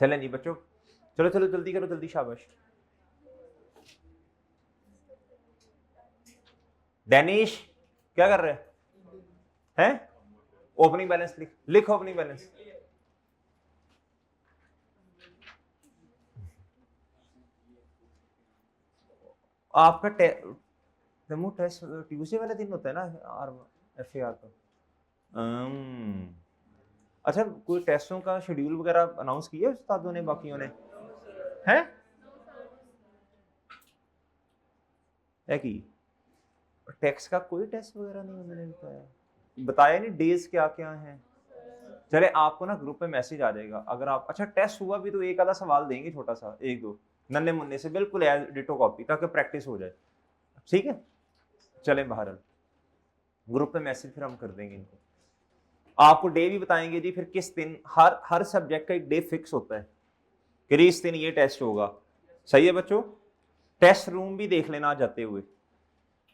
चलें जी बच्चों, चलो चलो जल्दी करो, जल्दी, शाबाश। डैनिश क्या कर रहे हैं? ओपनिंग बैलेंस लिख, लिख ओपनिंग बैलेंस। आपका डेमो टेस्ट ट्यूसडे वाले दिन होता है ना FAR का? अच्छा, कोई टेस्टों का शेड्यूल वगैरह अनाउंस किया उस्तादों ने, बाकियों ने? हैं? है कि टेक्स्ट का कोई टेस्ट वगैरह नहीं उन्होंने बताया नहीं डेज क्या क्या हैं। चले आपको ना ग्रुप पे मैसेज आ जाएगा, अगर आप अच्छा टेस्ट हुआ भी तो एक आधा सवाल देंगे, छोटा सा, एक दो नन्हे मुन्ने से, बिल्कुल एज डिटो कॉपी, ताकि प्रैक्टिस हो जाए। ठीक है, चलें बाहर, ग्रुप पे मैसेज फिर हम कर देंगे इनको। आपको डे भी बताएंगे जी, फिर किस दिन, हर सब्जेक्ट का एक डे फिक्स होता है कि इस दिन ये टेस्ट होगा। सही है बच्चों? टेस्ट रूम भी देख लेना जाते हुए,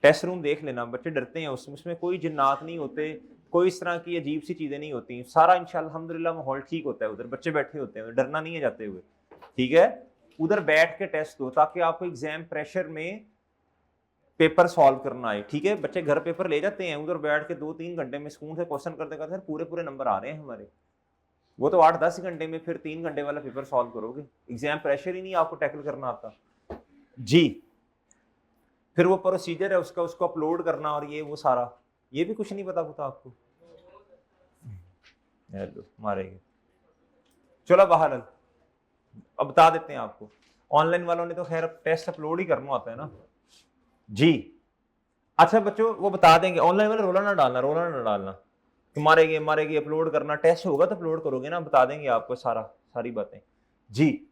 टेस्ट रूम देख लेना, बच्चे डरते हैं उसमें कोई जिन्नात नहीं होते, कोई इस तरह की अजीब सी चीजें नहीं होती, सारा इंशाल्लाह अल्हम्दुलिल्लाह माहौल ठीक होता है, उधर बच्चे बैठे होते हैं, डरना नहीं है जाते हुए। ठीक है, उधर बैठ के टेस्ट दो ताकि आपको एग्जाम प्रेशर में पेपर सॉल्व करना आए। ठीक है, बच्चे घर पेपर ले जाते हैं, उधर बैठ के 2-3 घंटे में सुकून से क्वेश्चन करते करते पूरे पूरे नंबर आ रहे हैं हमारे। वो तो 8-10 घंटे में फिर 3 घंटे वाला पेपर सॉल्व करोगे, एग्जाम प्रेशर ही नहीं आपको टैकल करना आता जी। फिर वो प्रोसीजर है उसका, उसको अपलोड करना और ये वो सारा, ये भी कुछ नहीं पता आपको। मारेंगे, चलो बाहर, अब बता देते हैं आपको। ऑनलाइन वालों ने तो खैर टेस्ट अपलोड ही करना होता है ना जी। अच्छा बच्चों, वो बता देंगे, ऑनलाइन वाले रोला ना डालना कि मारेंगे अपलोड करना, टेस्ट होगा तो अपलोड करोगे ना, बता देंगे आपको सारी बातें जी।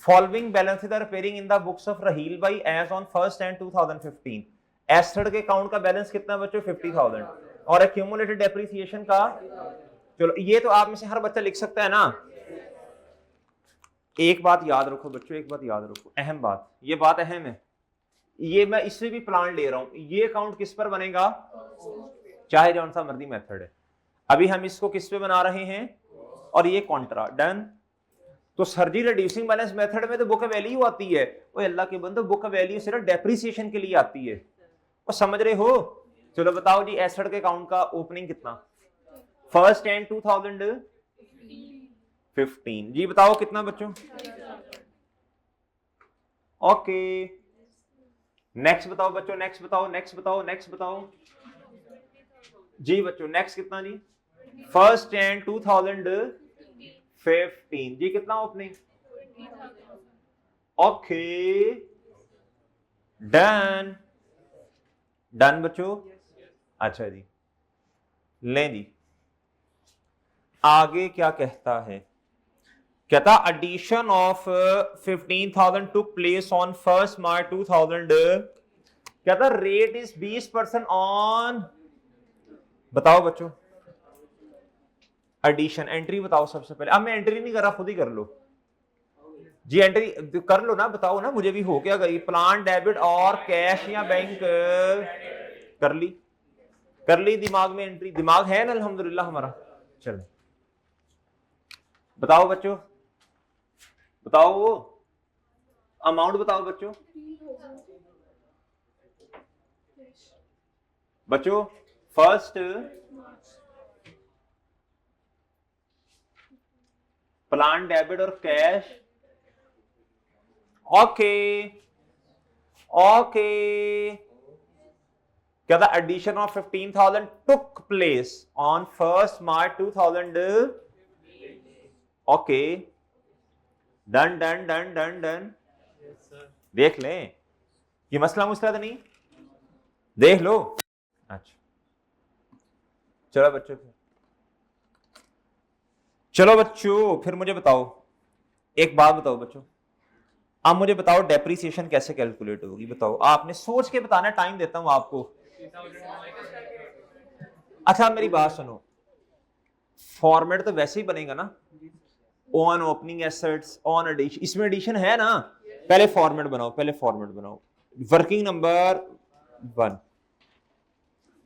Following balances are appearing in the books of Raheel भाई एज ऑन 1 Jan 2015। एस्टर्ड के अकाउंट का बैलेंस कितना बच्चों? 50,000, और एक्यूमुलेटेड डेप्रिसिएशन का, चलो ये तो आप में से हर बच्चा लिख सकता है ना। एक बात याद रखो बच्चों, एक बात याद रखो, अहम बात, ये बात अहम है, ये मैं इससे भी प्लान ले रहा हूं, ये अकाउंट किस पर बनेगा? चाहे जौन सा मर्जी मेथड है, अभी हम इसको किस पे बना रहे हैं, और ये कॉन्ट्रा डन। तो सर जी रिड्यूसिंग बैलेंस मेथड में तो बुक वैल्यू आती है, ओए अल्लाह के बंदो, बुक वैल्यू सिर्फ डेप्रिसिएशन के लिए आती है, वो समझ रहे हो? चलो बताओ जी, एसेट के अकाउंट का ओपनिंग कितना? 1 Jan 2015 जी, बताओ कितना बच्चों? ओके, नेक्स्ट बताओ बच्चों, नेक्स्ट बताओ जी बच्चों, नेक्स्ट कितना जी? 1 Jan 2015 जी, कितना ओपनिंग? ओके डन, डन बच्चों। अच्छा जी, लें जी, आगे क्या कहता है? कहता addition of 15,000 took place on 1 March 2000, कहता रेट इज 20% ऑन, बताओ बच्चों एडिशन, एंट्री बताओ सबसे पहले। अब मैं एंट्री नहीं कर रहा, खुद ही कर लो जी, एंट्री कर लो ना, बताओ ना, मुझे भी हो क्या गई, प्लान डेबिट और कैश या बैंक, कर ली दिमाग में एंट्री, दिमाग है ना अल्हम्दुलिल्लाह हमारा। चलो बताओ बच्चों, बताओ अमाउंट बताओ बच्चों, फर्स्ट प्लान डेबिट और कैश, ओके क्या था? Addition of 15,000 took place on 1 March 2000, okay done done done done done. देख लें, ये मसला तो नहीं, देख लो। अच्छा चलो बच्चों फिर मुझे बताओ, एक बात बताओ बच्चों, आप मुझे बताओ डेप्रिसिएशन कैसे कैलकुलेट होगी, बताओ, आपने सोच के बताना, टाइम देता हूं आपको। अच्छा मेरी बात सुनो, फॉर्मेट तो वैसे ही बनेगा ना, on opening assets, on addition, इसमें एडिशन है ना, पहले फॉर्मेट बनाओ, working number 1,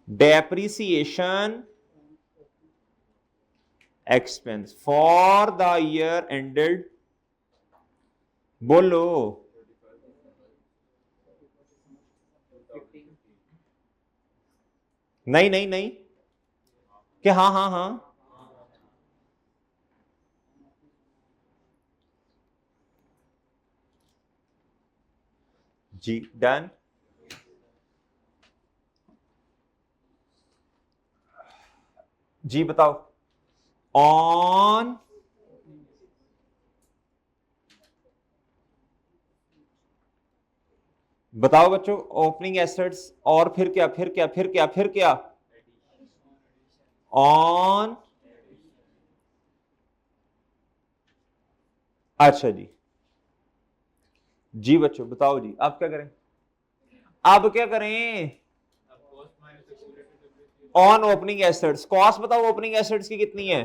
depreciation expense for the year ended बोलो। नहीं नहीं नहीं, कि हाँ हाँ हाँ, जी डन। जी बताओ। ऑन, बताओ बच्चों, ओपनिंग एसेट्स और फिर क्या, फिर क्या, फिर क्या, फिर क्या? ऑन, अच्छा जी। जी बच्चों बताओ जी, आप क्या करें? अब क्या करें? ऑन ओपनिंग एसेट्स, कॉस्ट बताओ ओपनिंग एसेट्स की कितनी है?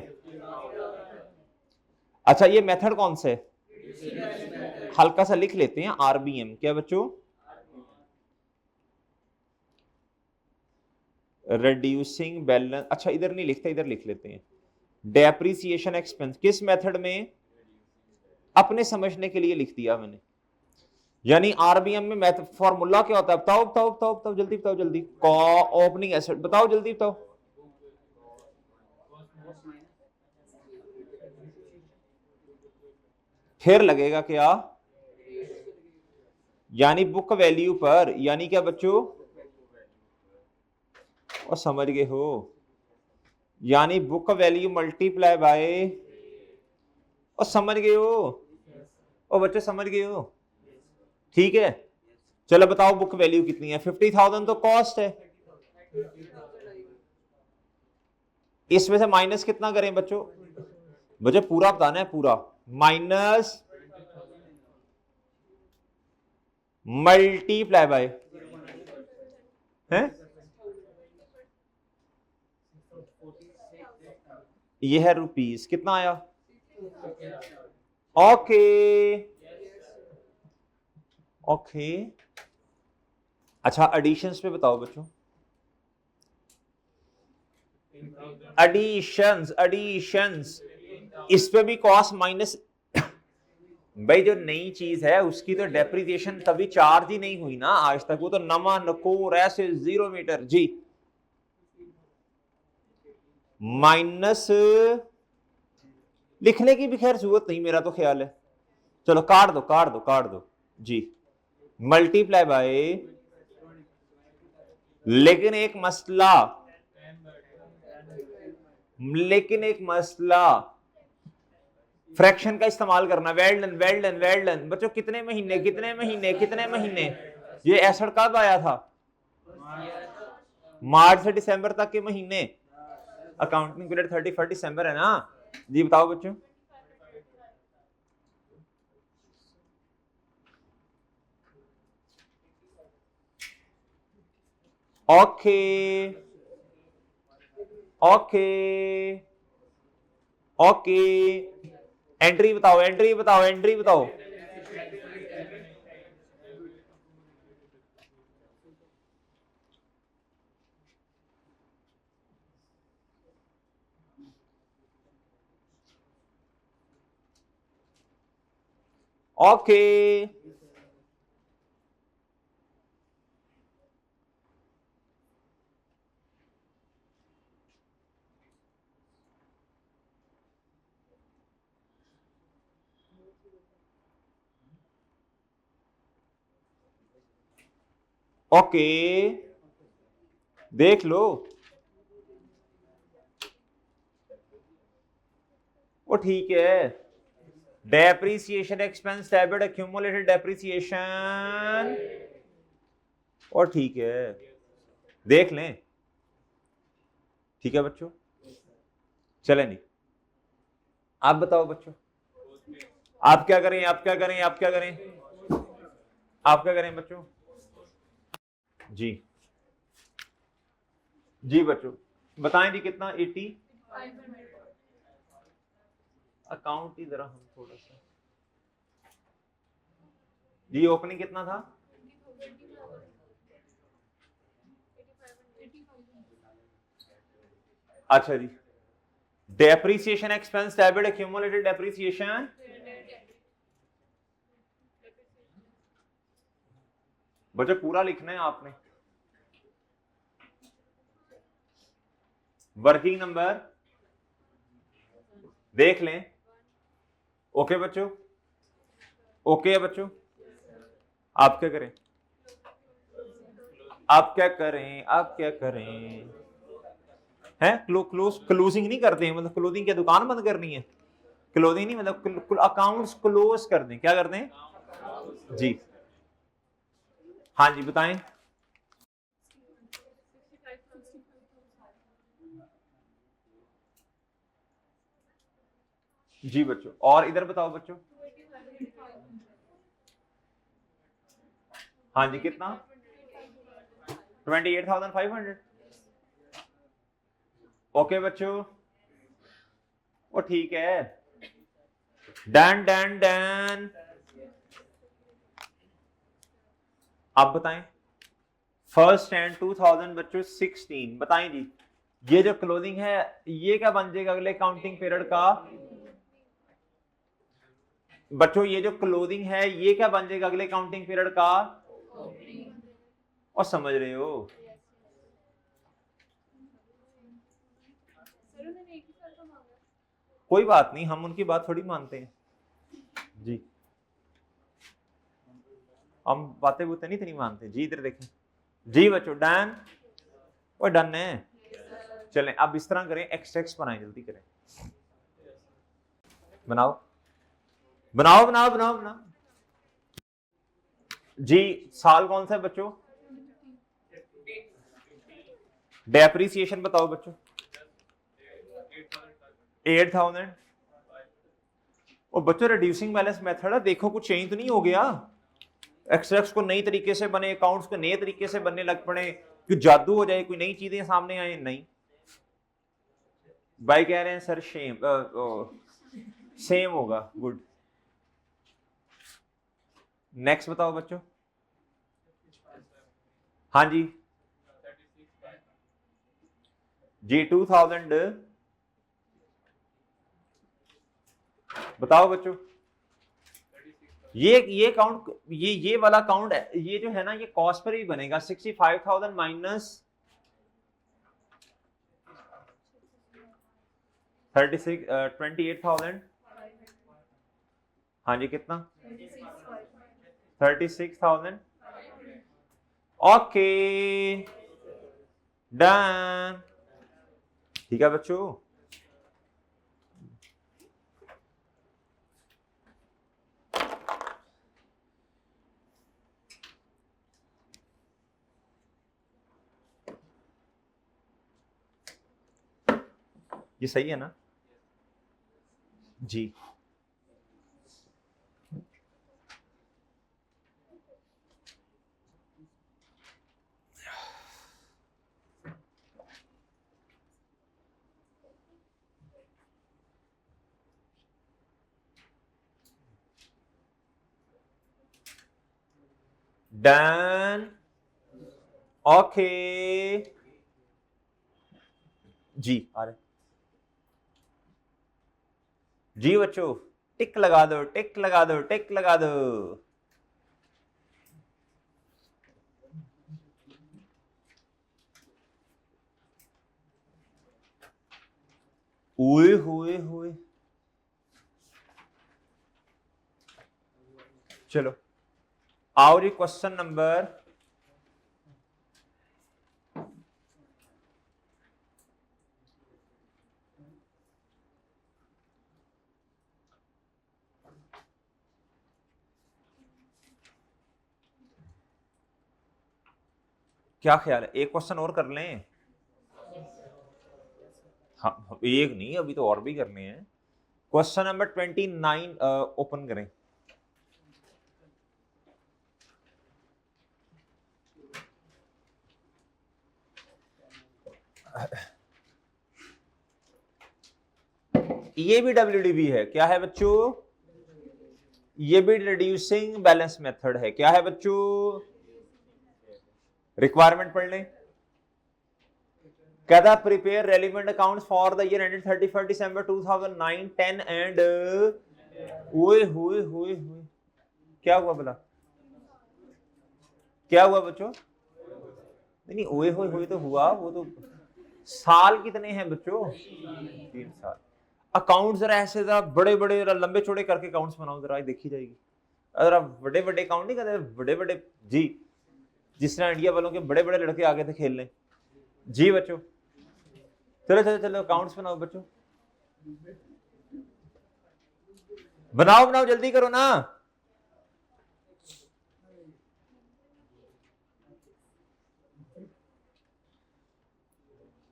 अच्छा ये मेथड कौन से? हल्का सा लिख लेते हैं, आरबीएम। क्या बच्चों? Reducing balance. अच्छा इधर नहीं लिखते, इधर लिख लेते हैं। डेप्रिसिएशन एक्सपेंस किस मेथड में? अपने समझने के लिए लिख दिया मैंने। यानी आरबीएम में मैथ फॉर्मूला क्या होता है? बताओ बताओ बताओ बताओ, जल्दी बताओ जल्दी। ओपनिंग एसेट बताओ, जल्दी बताओ। फिर लगेगा क्या? यानी बुक वैल्यू पर, यानी क्या बच्चों? और समझ गए हो? यानी बुक वैल्यू मल्टीप्लाई बाय, और समझ गए हो? और बच्चे समझ गए हो? ठीक है, चलो बताओ बुक वैल्यू कितनी है? 50,000 तो कॉस्ट है। इसमें से माइनस कितना करें बच्चों? मुझे पूरा बताना है, पूरा। माइनस मल्टीप्लाई बाय है, ये है रुपीस। कितना आया? Okay okay. अच्छा एडिशंस पे बताओ बच्चों। एडिशंस एडिशंस, इस पे भी कॉस्ट माइनस। भाई जो नई चीज है उसकी तो डेप्रिसिएशन कभी चार्ज ही नहीं हुई ना आज तक, वो तो नमा नकोर ऐसे 0 मीटर जी। माइनस, लिखने की भी खैर जरूरत नहीं मेरा तो ख्याल है। चलो काट दो काट दो काट दो जी। मल्टीप्लाई बाय, लेकिन एक मसला, लेकिन एक मसला, फ्रैक्शन का इस्तेमाल करना। Well done well done well done बच्चों। कितने महीने कितने महीने कितने महीने? ये एसिड कब आया था? मार्च से दिसंबर तक के महीने। अकाउंटिंग पीरियड 31 दिसंबर है ना जी। बताओ बच्चों। Okay okay okay. एंट्री बताओ एंट्री बताओ एंट्री बताओ। ओके ओके, देख लो। वो ठीक है। Depreciation expense debit accumulated depreciation, और ठीक है, देख लें। ठीक है बच्चों, चले नहीं। आप बताओ बच्चों, आप क्या करें? आप क्या करें? आप क्या करें? आप क्या करें बच्चों? जी जी बच्चों बताएं जी। कितना? 80। अकाउंट ही जरा हम थोड़ा सा जी। ओपनिंग कितना था? अच्छा जी। Depreciation expense debit accumulated depreciation, बच्चों पूरा लिखना है आपने। वर्किंग नंबर देख लें। ओके बच्चों, ओके है बच्चों। आप क्या करें, आप क्या करें, आप क्या करें हैं? क्लोजिंग नहीं करते हैं, मतलब क्लोजिंग क्या दुकान बंद करनी है? क्लोजिंग नहीं, मतलब अकाउंट्स क्लोज कर दें, क्या करते हैं जी? हाँ जी बताएं। जी बच्चों, और इधर बताओ बच्चों। हाँ जी कितना? 28,500। ओके बच्चों, वो ठीक है। Done done done. आप बताएं। फर्स्ट एंड 2000 बच्चों 16 बताएं जी। ये जो क्लोजिंग है ये क्या बन जाएगा अगले काउंटिंग पीरियड का? बच्चों ये जो क्लोजिंग है ये क्या बन जाएगा अगले काउंटिंग पीरियड का? और समझ रहे हो? कोई बात नहीं, हम उनकी बात थोड़ी मानते हैं जी, हम बातें बुतें नहीं इतनी मानते जी। इधर देखें जी बच्चों, डन। वो डन है। चलें अब इस तरह करें, एक्स बनाएं, जल्दी करें, बनाओ बनाओ बनाओ बनाओ बनाओ। जी साल कौन सा है बच्चों? डेप्रिसिएशन बताओ बच्चों। 8,000। और बच्चों रिड्यूसिंग बैलेंस मेथड है, देखो कुछ चेंज तो नहीं हो गया? एक्सट्रैक्ट्स को नई तरीके से बने, अकाउंट्स को नए तरीके से बनने लग पड़े, कि जादू हो जाए, कोई नई चीजें सामने आए? नहीं। भाई कह रहे हैं सर सेम होगा। गुड। नेक्स्ट बताओ बच्चों। हाँ जी जी 2000 बताओ बच्चों। ये काउंट, ये वाला काउंट, ये जो है ना ये कॉस्ट पर भी बनेगा। 65,000 माइनस 28,000। हाँ जी कितना? 36,000। Okay done. ठीक है बच्चों। ये सही है ना जी? डन। ओके जी आ रहे जी बच्चों। टिक लगा दो, टिक लगा दो, टिक लगा दो। ओए होए होए। चलो आओ जी क्वेश्चन नंबर क्या ख्याल है, एक क्वेश्चन और कर लें? हाँ एक नहीं, अभी तो और भी करने हैं। क्वेश्चन नंबर 29 ओपन करें। ये भी WDB है, क्या है बच्चों? ये भी रिड्यूसिंग बैलेंस मेथड है, क्या है बच्चों? रिक्वायरमेंट पढ़ लें। कहता prepare relevant accounts for the year ended 31 December 2009 10 and ओए होए होए होए। क्या हुआ भला? क्या हुआ बच्चों? नहीं ओए होए तो हुआ, वो तो साल कितने हैं बच्चों? 3 साल। अकाउंट जरा ऐसे जरा बड़े बड़े जरा लंबे चौड़े करके अकाउंट्स बनाओ जरा, देखी जाएगी। अगर आप बड़े बड़े अकाउंट नहीं करते, बड़े बड़े जी, जिस तरह इंडिया वालों के बड़े बड़े लड़के आगे थे खेलने। जी बच्चों, चलो चलो चलो अकाउंट्स बनाओ बच्चों, बनाओ बनाओ जल्दी करो ना।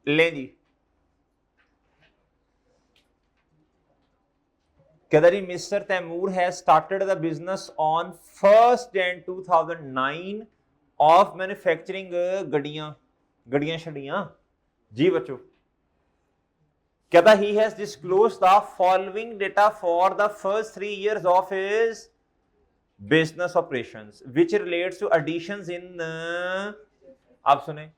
ले जी, कहता mister Taimur has started the business on 1 Jan 2009 of manufacturing गड्डियां शड्डियां। जी बच्चों, कहता he has disclosed the following data for the first 3 years of his business operations which relates to additions in. आप सुने,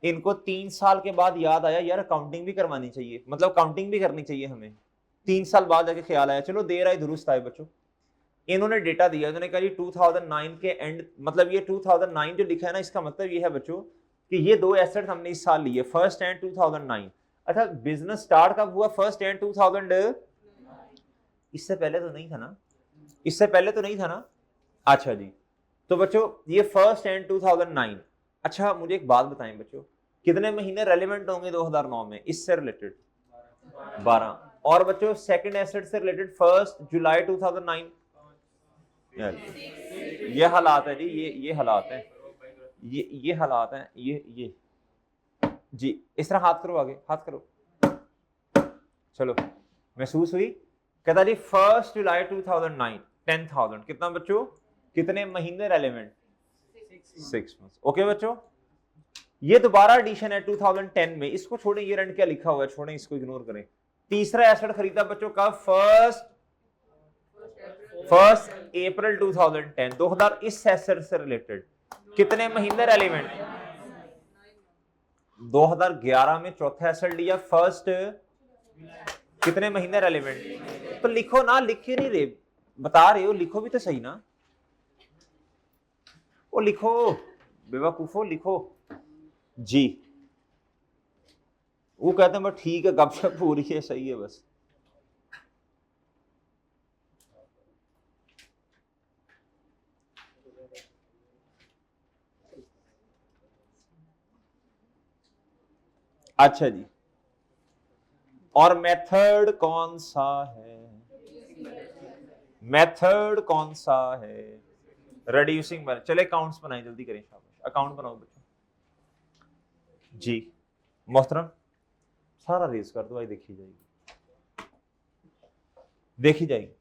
इनको 3 साल के बाद याद आया यार अकाउंटिंग भी करवानी चाहिए, मतलब अकाउंटिंग भी करनी चाहिए हमें। 3 साल बाद जाके ख्याल आया, चलो देर आए दुरुस्त आए बच्चों। इन्होंने डेटा दिया, इन्होंने कहा जी 2009 के एंड, मतलब ये 2009 जो लिखा है ना, इसका मतलब ये है बच्चों कि ये 2 एसेट्स हमने इस साल लिए, 1 Jan 2009। अच्छा, बिजनेस स्टार्ट कब हुआ? 1 Jan 2000। इससे पहले तो नहीं था ना, इससे पहले तो नहीं था ना। अच्छा जी, तो बच्चों ये 1 Jan 2009। अच्छा मुझे एक बात बताएं बच्चों, कितने महीने रेलेवेंट होंगे 2009 में इससे रिलेटेड? 12। और बच्चों सेकंड एसेट से रिलेटेड 1 July 2009। ये हालात है जी, ये हालात है, ये हालात हैं, ये जी। इस तरह हाथ करो, आगे हाथ करो, चलो महसूस हुई? कहता जी 1 July 2009 10,000 कितना बच्चों, कितने महीने रेलेवेंट? 6 months। ओके बच्चों, ये दोबारा एडिशन है 2010 में, इसको छोड़े, ये रन क्या लिखा हुआ है छोड़े, इसको इग्नोर करें। तीसरा एसेट खरीदा बच्चों का 1 April 2010। 2000 इस एसेट से रिलेटेड कितने महीने रेलेवेंट? 2011 में चौथा एसेट लिया, फर्स्ट कितने महीने रेलेवेंट? तो लिखो ना, लिख ही नहीं रहे, बता रहे हो, लिखो भी तो सही ना, वो लिखो बेवकूफो, लिखो जी। वो कहते हैं बस ठीक है, गपशप हो रही है, सही है बस। अच्छा जी, और मेथड कौन सा है? मेथड कौन सा है? Reducing balance. चले अकाउंट्स बनाए, जल्दी करें, शाबाश अकाउंट बनाओ बच्चों जी। मोहतरम सारा रेज कर दो, आज देखी जाएगी, देखी जाएगी।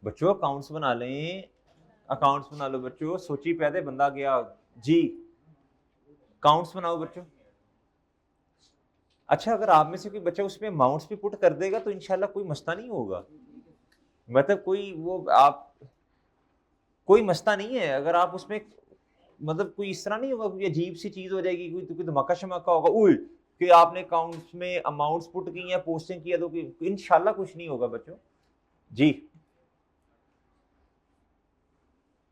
बच्चों अकाउंट्स बना लें, अकाउंट्स बना लो बच्चों, सोची पैदे बंदा गया जी। अकाउंट्स बनाओ बच्चों। अच्छा, अगर आप में से कोई बच्चा उसमें अमाउंट्स भी पुट कर देगा तो इंशाल्लाह कोई मसला नहीं होगा, मतलब कोई वो आप कोई मसला नहीं है। अगर आप उसमें मतलब कोई इस तरह नहीं होगा, कोई अजीब सी चीज हो जाएगी, कोई धमाका शमाका होगा उल कि आपने अकाउंट्स में अमाउंट्स पुट की या पोस्टिंग किया, तो इंशाल्लाह कुछ नहीं होगा बच्चों जी।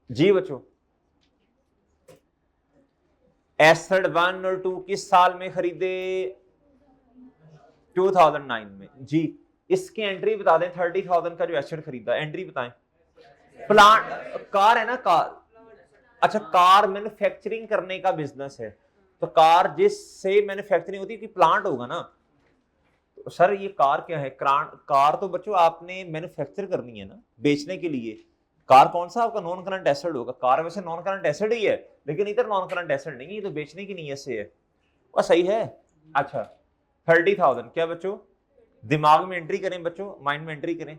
जी बच्चों, एसेट 1 और 2 किस साल में खरीदे? 2009 में जी। इसकी एंट्री बता दें, 30,000 का जो एसेट खरीदा, एंट्री बताएं। प्लांट, कार है ना, कार। अच्छा, कार मैन्युफैक्चरिंग करने का बिजनेस है, तो कार जिससे मैन्युफैक्चरिंग होती है कि प्लांट होगा ना। तो सर ये कार क्या है? कार तो बच्चों आपने मैन्युफैक्चर करनी है ना, बेचने के लिए। कार कौन सा आपका नॉन करंट एसेट होगा? कार वैसे नॉन करंट एसेट ही है, लेकिन इधर नॉन करंट एसेट नहीं है, तो बेचने की नीयत से है, वह सही है। अच्छा 30,000 क्या बच्चों? दिमाग में एंट्री करें बच्चों, माइंड में एंट्री करें।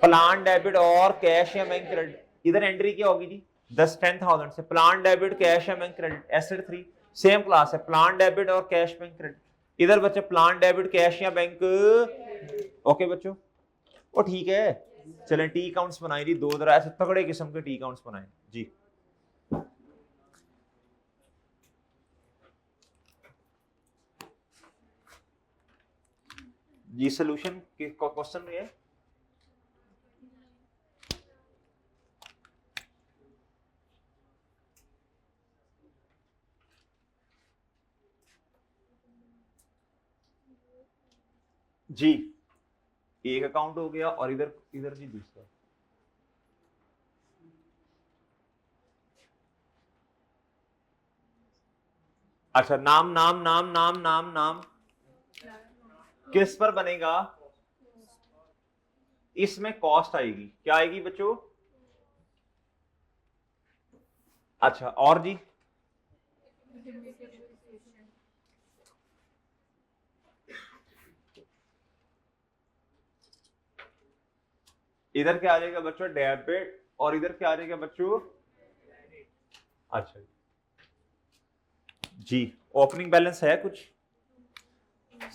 प्लान डेबिट और कैश या बैंक क्रेडिट, इधर एंट्री क्या होगी जी? 10,000 से प्लान डेबिट कैश या bank credit, asset 3 same class है, प्लान डेबिट और कैश बैंक क्रेडिट। इधर बच्चे प्लान डेबिट कैश या बैंक। ओके बच्चों, वो ठीक है, चलें टी अकाउंट्स बनाए जी, दो तरह ऐसे तगड़े किस्म के टी अकाउंट्स बनाए जी। जी सोल्यूशन क्वेश्चन में है जी एक अकाउंट हो गया और इधर इधर जी दूसरा। अच्छा नाम नाम नाम नाम नाम नाम किस पर बनेगा? इसमें कॉस्ट आएगी, क्या आएगी बच्चों? अच्छा और जी इधर क्या आ जाएगा बच्चों? डेबिट। और इधर क्या आ जाएगा बच्चों? अच्छा जी ओपनिंग बैलेंस है कुछ?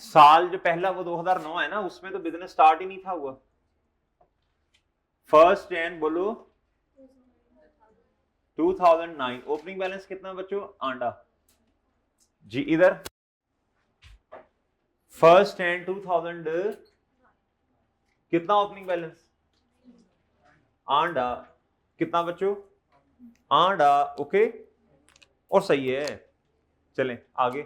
साल जो पहला वो 2009 है ना, उसमें तो बिजनेस स्टार्ट ही नहीं था हुआ। फर्स्ट एंड बोलो 2009 ओपनिंग बैलेंस कितना बच्चों? आंडा जी। इधर फर्स्ट एंड 2000 कितना ओपनिंग बैलेंस? आंडा कितना बच्चों? आंडा। ओके और सही है। चलें आगे।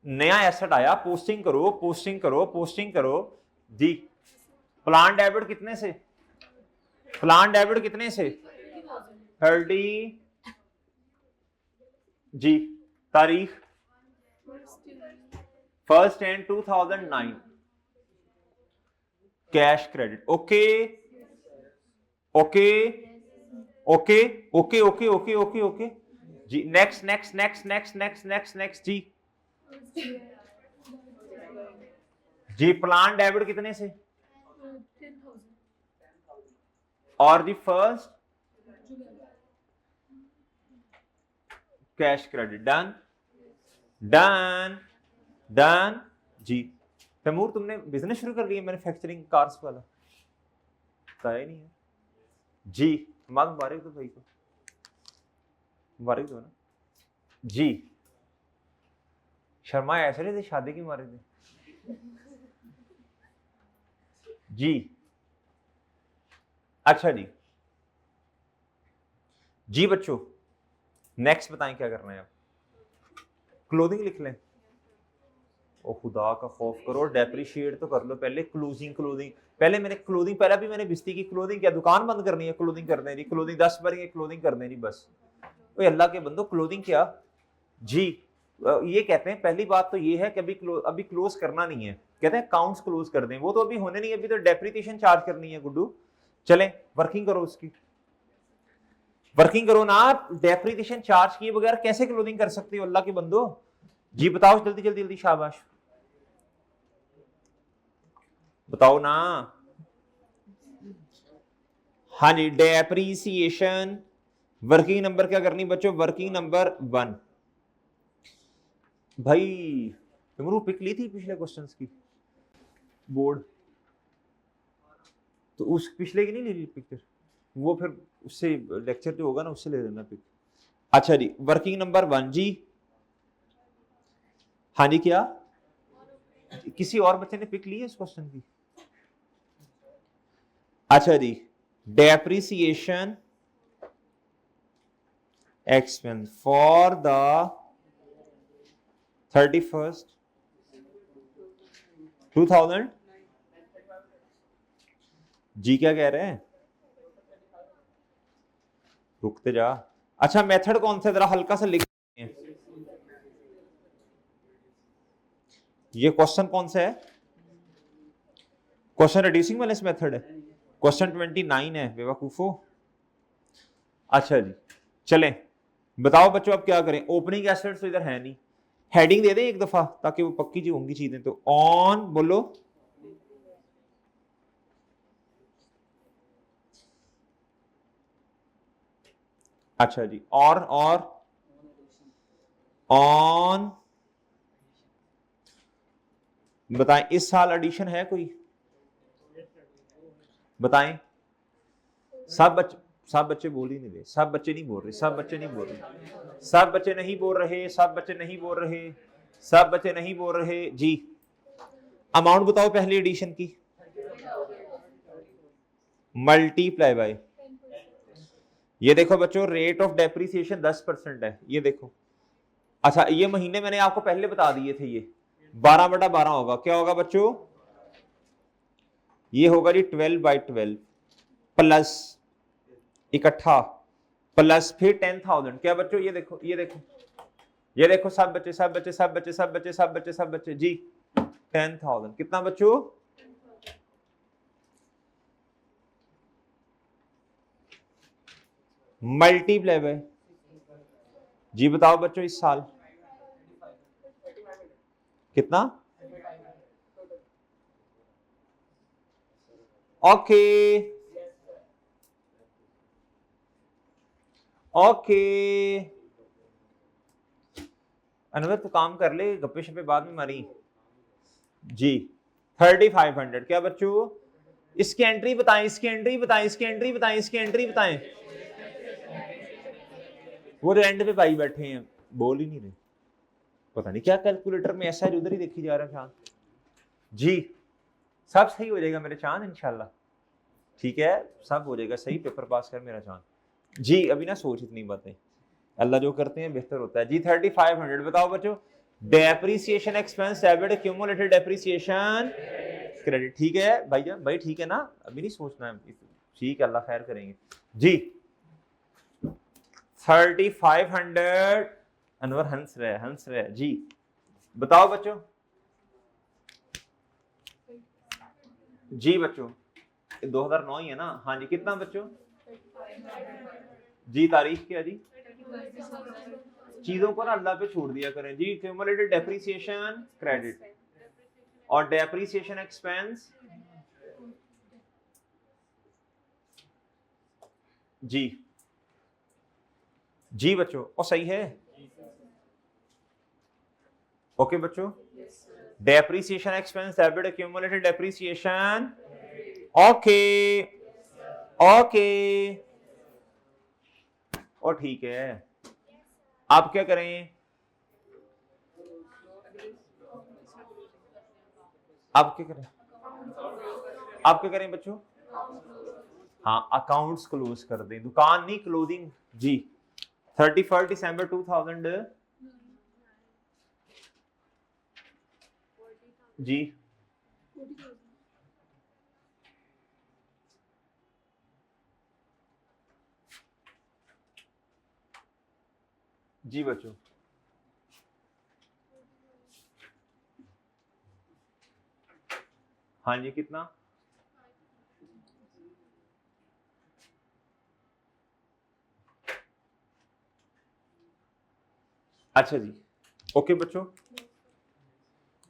नया एसेट आया, पोस्टिंग करो पोस्टिंग करो पोस्टिंग करो जी। प्लान डेबिट कितने से? प्लान डेबिट कितने से? 30 जी। तारीख first and 2009 cash credit. Okay okay okay okay okay okay okay okay जी। Next next next next next next next जी। जी प्लान डेबिट कितने से? और जी first cash credit. Done done done जी। तैमूर तुमने बिजनेस शुरू कर लिया मैन्युफैक्चरिंग कार्स वाला? बताया ही नहीं है जी। मुबारक दो भाई को, मुबारक दो ना जी। शर्मा ऐसे नहीं थे, शादी की मारे थे जी। अच्छा जी जी बच्चों नेक्स्ट बताएं क्या करना है आप? क्लोथिंग लिख लें। ओ खुदा का खौफ करो, डेप्रिशिएट तो कर लो पहले। क्लोजिंग क्लोथिंग पहले मैंने क्लोथिंग पहले भी मैंने बिस्ती की। क्लोथिंग क्या दुकान बंद करनी है? क्लोथिंग कर देनी, क्लोथिंग 10 बार क्लोथिंग कर देनी बस। ओए अल्लाह के बंदो क्लोथिंग क्या जी। ये कहते हैं पहली बात तो ये है कि अभी क्लोज करना नहीं है, कहते हैं अकाउंट्स क्लोज कर दें। वो तो अभी होने नहीं है, अभी तो डेप्रिसिएशन चार्ज करनी है गुड्डू। चलें वर्किंग करो उसकी, वर्किंग करो ना। आप डेप्रिसिएशन चार्ज किए बगैर कैसे क्लोजिंग कर सकते हो अल्लाह के बंदो? जी बताओ जल्दी जल्दी जल्दी, शाबाश बताओ ना। हाँ जी डेप्रिसिएशन वर्किंग नंबर क्या करनी बच्चों? Working number 1। भाई तुमने पिक ली थी पिछले क्वेश्चंस की बोर्ड? तो उस पिछले की नहीं ले ली पिक्चर? वो फिर उससे लेक्चर जो होगा ना उससे ले लेना पिक। अच्छा जी वर्किंग नंबर 1 जी। हाँ जी क्या किसी और बच्चे ने पिक ली है इस क्वेश्चन की? अच्छा जी depreciation expense for the 31st 2000 जी। क्या कह रहे हैं? रुकते जा। अच्छा मेथड कौन सा जरा हल्का सा लिख। ये क्वेश्चन कौन सा है? क्वेश्चन रिड्यूसिंग बैलेंस मेथड है। क्वेश्चन 29 है बेवकूफो। अच्छा जी चलें बताओ बच्चों अब क्या करें? ओपनिंग एसेट्स तो इधर है नहीं, हेडिंग दे दें एक दफा ताकि वो पक्की जी होंगी चीजें। तो ऑन बोलो। अच्छा जी और ऑन बताएं इस साल एडिशन है कोई? बताएं। सब बच्चे बोल ही नहीं रहे, सब बच्चे नहीं बोल रहे, सब बच्चे नहीं बोल रहे, सब बच्चे नहीं बोल रहे, सब बच्चे नहीं बोल रहे, सब बच्चे नहीं बोल रहे जी। अमाउंट बताओ पहली एडिशन की। मल्टीप्लाई बाय ये देखो बच्चों रेट ऑफ डेप्रिसिएशन 10% है, ये देखो। अच्छा ये महीने मैंने आपको पहले बता दिए थे, ये 12/12 होगा। क्या होगा बच्चों? ये होगा जी 12/12 प्लस इकट्ठा प्लस फिर 10,000। क्या बच्चों, ये देखो ये देखो ये देखो, सब बच्चे सब बच्चे सब बच्चे सब बच्चे सब बच्चे सब बच्चे जी 10,000। कितना बच्चों, मल्टीप्लाई बाय जी बताओ बच्चों इस साल कितना। ओके ओके अनवर तू काम कर ले, गप्पे शप्पे बाद में मारी जी। 3500। क्या बच्चों, इसकी एंट्री बताएं, इसकी एंट्री बताएं, इसकी एंट्री बताएं, इसकी एंट्री बताएं। वो एंड पे भाई बैठे हैं, बोल ही नहीं रहे, पता नहीं क्या कैलकुलेटर में ऐसा है, उधर ही देखी जा रहा है चांद जी। सब सही हो जाएगा मेरे चांद इंशाल्लाह, ठीक है, सब हो जाएगा सही, पेपर पास कर मेरा चांद जी। अभी ना सोच इतनी बातें, अल्लाह जो करते हैं बेहतर होता है जी। 3500। बताओ बच्चों, depreciation expense debit, cumulated depreciation credit. ठीक है भैया, भाई ठीक है ना, अभी नहीं सोचना है, ठीक है, अल्लाह खैर करेंगे जी। 3500। अनवर हंस रहे जी। बताओ बच्चों जी, बच्चों 2009 ही है ना, हाँ जी। कितना बच्चों जी, तारीख क्या जी, चीजों को ना अल्लाह पे छोड़ दिया करें जी। क्यूमुलेटेड डेप्रिसिएशन क्रेडिट और डेप्रिसिएशन एक्सपेंस जी जी बच्चों, और सही है ओके बच्चों। Depreciation expense debit accumulated depreciation okay okay. और ठीक है, आप क्या करें, आप क्या करें, आप क्या करें बच्चों, हाँ अकाउंट्स क्लोज कर दें, दुकान नहीं क्लोजिंग जी। 31 दिसंबर 2000 जी जी बच्चों। हाँ जी, कितना, अच्छा जी ओके बच्चों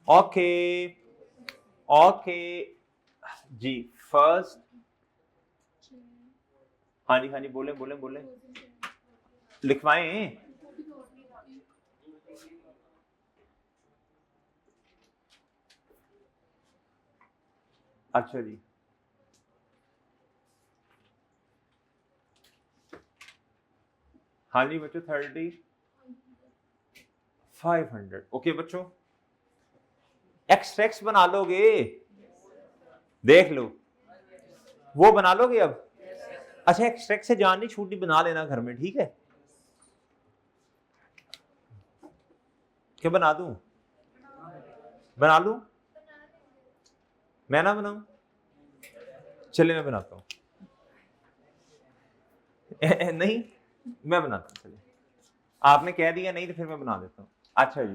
ओके ओके जी। फर्स्ट हाँ जी बोले बोले बोले, लिखवाएं अच्छा जी। हाँ जी बच्चों 3500 ओके बच्चों। एक्सट्रैक्ट बना लोगे, देख लो वो बना लोगे अब। अच्छा एक्सट्रैक्ट से जान नहीं छूटी, बना लेना घर में, ठीक है। क्या बना दूं, बना लूं, मैं ना बनाऊं, चले मैं बनाता हूं नहीं मैं बनाता हूं, चलिए आपने कह दिया नहीं तो फिर मैं बना देता हूं। अच्छा जी,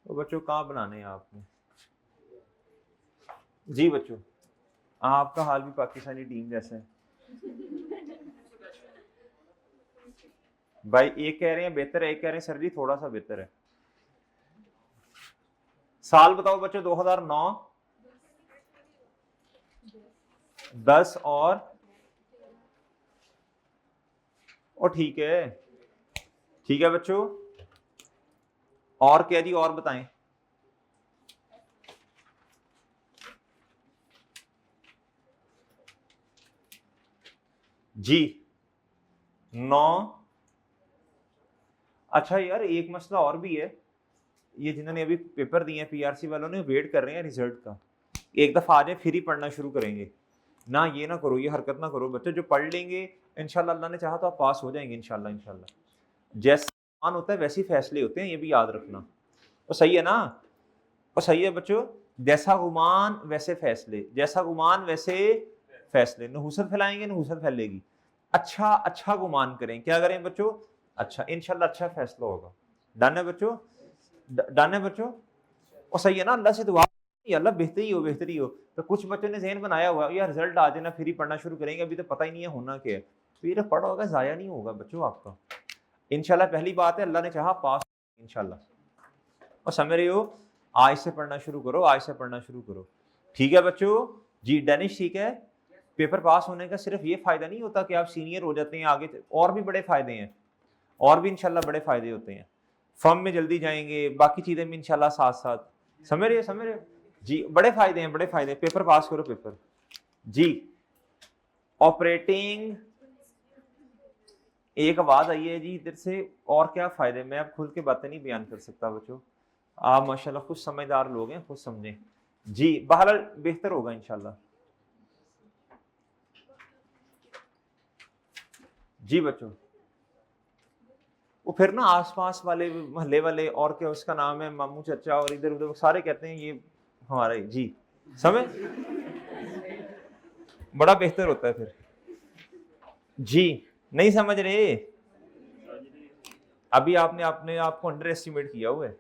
तो बच्चों कहाँ बनाने हैं आपने जी बच्चों, आपका हाल भी पाकिस्तानी टीम जैसा है भाई। एक कह रहे हैं बेहतर है, एक कह रहे हैं सर जी थोड़ा सा बेहतर है। साल बताओ बच्चों, 2009 10 और ठीक है बच्चों। और क्या जी, और बताएं जी। 9। अच्छा यार एक मसला और भी है, ये जिन्होंने अभी पेपर दिए हैं पीआरसी वालों ने, वेट कर रहे हैं रिजल्ट का। एक दफा आ जाए फिर ही पढ़ना शुरू करेंगे ना, ये ना करो, ये हरकत ना करो बच्चों। जो पढ़ लेंगे इंशाल्लाह, अल्लाह ने चाहा तो आप पास हो जाएंगे इंशाल्लाह इंशाल्लाह। जैसे मान होता है वैसे ही फैसले होते हैं, ये भी याद रखना। और सही है ना, और सही है बच्चों। जैसा गुमान वैसे फैसले, जैसा गुमान वैसे फैसले, नहुसत फैलाएंगे नहुसत फैलेगी। अच्छा अच्छा गुमान करें, क्या करें बच्चों? अच्छा, इंशाल्लाह अच्छा फैसला होगा। डन है बच्चों? डन है बच्चों? और सही है ना, अल्लाह से दुआ, अल्लाह बेहतरी हो बेहतरी हो। तो कुछ बच्चों ने जहन बनाया हुआ यार रिजल्ट आ जाए ना फिर ही पढ़ना शुरू करेंगे, अभी तो पता ही नहीं है होना क्या है। फिर पढ़ा होगा ज़ाया नहीं होगा बच्चों आपका। इंशाल्लाह पहली बात है, अल्लाह ने चाहा पास इंशाल्लाह। और समझ रहे हो, आज से पढ़ना शुरू करो, आज से पढ़ना शुरू करो। ठीक है बच्चों जी? डेनिश ठीक है? पेपर पास होने का सिर्फ ये फायदा नहीं होता कि आप सीनियर हो जाते हैं आगे, और भी बड़े फायदे हैं, और भी इंशाल्लाह बड़े फायदे होते हैं। फर्म में जल्दी जाएंगे, बाकी चीजें भी इंशाल्लाह साथ साथ। समझ रहे हो जी? बड़े फायदे हैं, बड़े फायदे। पेपर पास करो पेपर जी। ऑपरेटिंग, एक आवाज आई है जी इधर से, और क्या फायदे, मैं अब खुल के बातें नहीं बयान कर सकता बच्चों। आप माशाल्लाह खुद समझदार लोग हैं, खुद समझें जी। बहरहाल बेहतर होगा इंशाल्लाह जी बच्चों। वो फिर ना आसपास वाले मोहल्ले वाले, और क्या उसका नाम है, मामू चाचा और इधर उधर सारे कहते हैं ये हमारा जी। समझ? बड़ा बेहतर होता है फिर जी। नहीं समझ रहे? अभी आपने अपने आप को अंडर एस्टिमेट किया हुआ है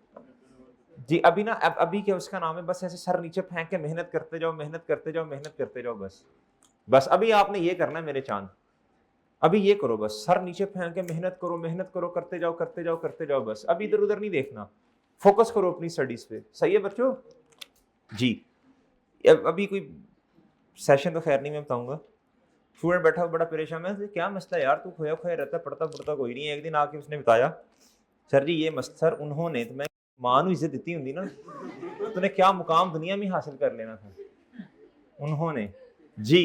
जी। अभी ना अभी क्या उसका नाम है, बस ऐसे सर नीचे फेंक के मेहनत करते जाओ, मेहनत करते जाओ, मेहनत करते जाओ, बस बस अभी आपने ये करना है मेरे चांद। अभी ये करो, बस सर नीचे फेंक के मेहनत करो, मेहनत करो, करते जाओ करते जाओ करते जाओ, बस अभी इधर उधर नहीं देखना, फोकस करो अपनी स्टडीज पे। सही है बच्चों जी? अभी कोई सेशन तो खैर नहीं मैं बताऊंगा। स्टूडेंट बैठा हुआ बड़ा परेशान है, क्या मसला है यार, तू खोया खोया रहता, पढ़ता पढ़ता कोई नहीं है। एक दिन आके उसने बताया, सर जी ये मस्त सर उन्होंने, तो मैं मां नू इज्जत दी होंगी ना, तूने क्या मुकाम दुनिया में हासिल कर लेना था। उन्होंने जी,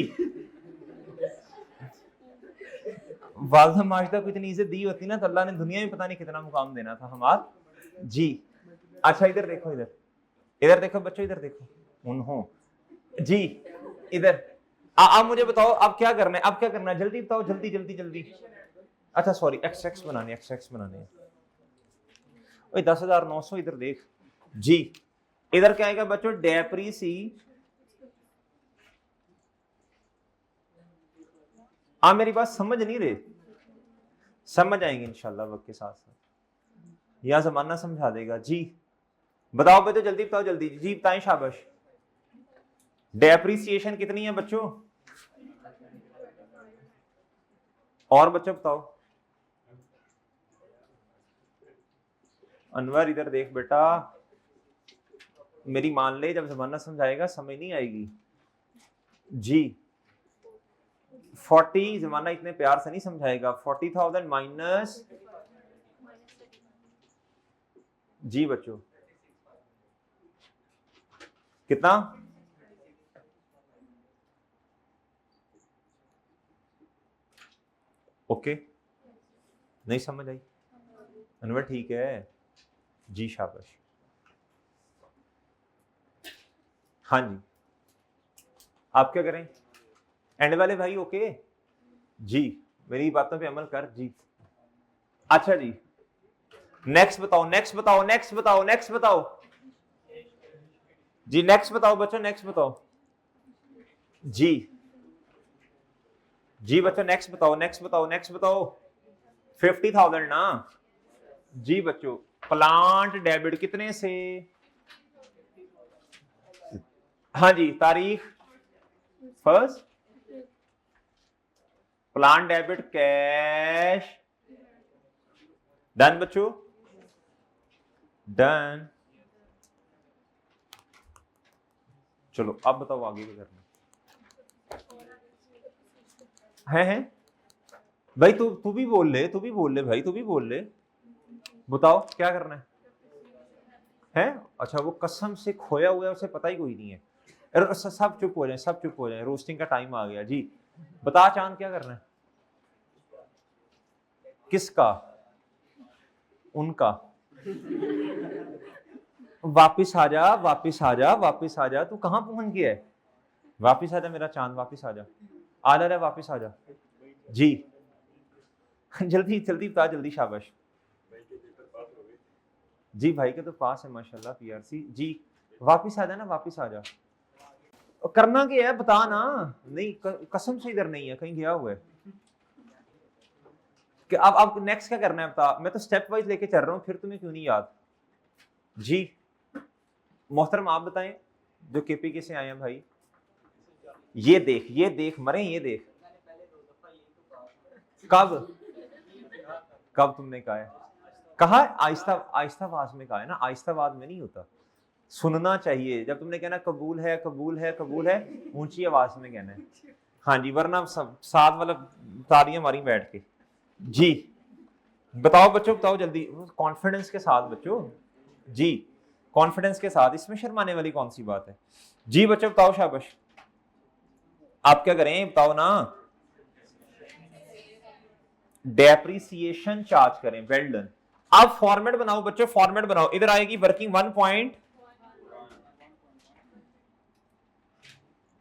वालदा माजदा को इतनी इज्जत दी होती ना, तो अल्लाह ने दुनिया में पता नहीं कितना मुकाम देना था हमारा जी। अच्छा इधर देखो, इधर देखो बच्चों, इधर देखो, उन्हों जी, इधर अब मुझे बताओ अब क्या करना है, अब क्या करना है, जल्दी बताओ, जल्दी जल्दी जल्दी। अच्छा सॉरी, एक्स बनाने, एक्स बनाने। 10,900 इधर देख जी। इधर क्या आएगा बच्चों? डेप्रीसी, आप मेरी बात समझ नहीं रहे? समझ आएंगे इंशाल्लाह वक्त के साथ साथ, यह जमाना समझा देगा जी। बताओ बच्चों, जल्दी बताओ, जल्दी जी बताएं, शाबाश। डेप्रीसिएशन कितनी है बच्चों? और बच्चों बताओ। अनवर इधर देख बेटा, मेरी मान ले, जब जमाना समझाएगा समझ नहीं आएगी जी। 40 जमाना इतने प्यार से नहीं समझाएगा। 40,000 माइनस जी बच्चों कितना? ओके, नहीं समझ आई अनवर? ठीक है जी, शाबाश। हाँ जी, आप क्या करें? एंड वाले भाई ओके जी, मेरी बातों पे अमल कर जी। अच्छा जी, नेक्स्ट बताओ, नेक्स्ट बताओ, नेक्स्ट बताओ, नेक्स्ट बताओ जी, नेक्स्ट बताओ बच्चों, नेक्स्ट बताओ जी। जी बच्चों नेक्स्ट बताओ, नेक्स्ट बताओ, नेक्स्ट बताओ। 50,000 ना जी बच्चों। प्लांट डेबिट कितने से? हाँ जी, तारीख first, plant debit cash. Done बच्चों, डन। चलो अब बताओ आगे क्या करना है भाई? तू भी बोल ले, तू भी बोल ले भाई, तू भी बोल ले, बताओ क्या करना है? अच्छा वो कसम से खोया हुआ है, उसे पता ही कोई नहीं है। सब चुप हो जाए, सब चुप हो जाए, रोस्टिंग का टाइम आ गया जी। बता चांद क्या करना है? किसका? उनका। वापिस आ जा, वापिस आ जा, वापिस आ जा। तू कहां पहुंच गया है? वापिस आ जा मेरा चांद, वापिस आ जा, आ जा, वापिस आ जा जी। जल्दी जल्दी बता, जल्दी, शाबाश जी। भाई के तो पास है माशाल्लाह, पीआरसी जी। वापिस आ जा ना, वापिस आ जा। करना क्या है बता ना। नहीं कसम से इधर नहीं है, कहीं गया हुआ है। कि अब नेक्स्ट क्या करना है बता। मैं तो स्टेप वाइज लेके चल रहा हूँ, फिर तुम्हें क्यों नहीं याद। जी मोहतरम आप बताएं, जो केपीके से आए हैं भाई। ये देख मरे, ये देख। कब कब तुमने कहा है? कहा आहिस्ता आहिस्ता आवाज में कहा है ना, आहिस्ता आवाज में नहीं होता। सुनना चाहिए, जब तुमने कहना कबूल है कबूल है कबूल है, ऊंची आवाज में कहना है। हाँ जी, वरना सब साथ वाला तालियां मारी बैठ के। जी बताओ बच्चों, बताओ जल्दी, कॉन्फिडेंस के साथ बच्चों। जी कॉन्फिडेंस के साथ, इसमें शर्माने वाली कौन सी बात है। जी बच्चों बताओ, शाबाश। आप क्या करें बताओ ना। डेप्रिसिएशन चार्ज करें, वेल डन। अब फॉर्मेट बनाओ बच्चों, फॉर्मेट बनाओ। इधर आएगी वर्किंग 1 पॉइंट।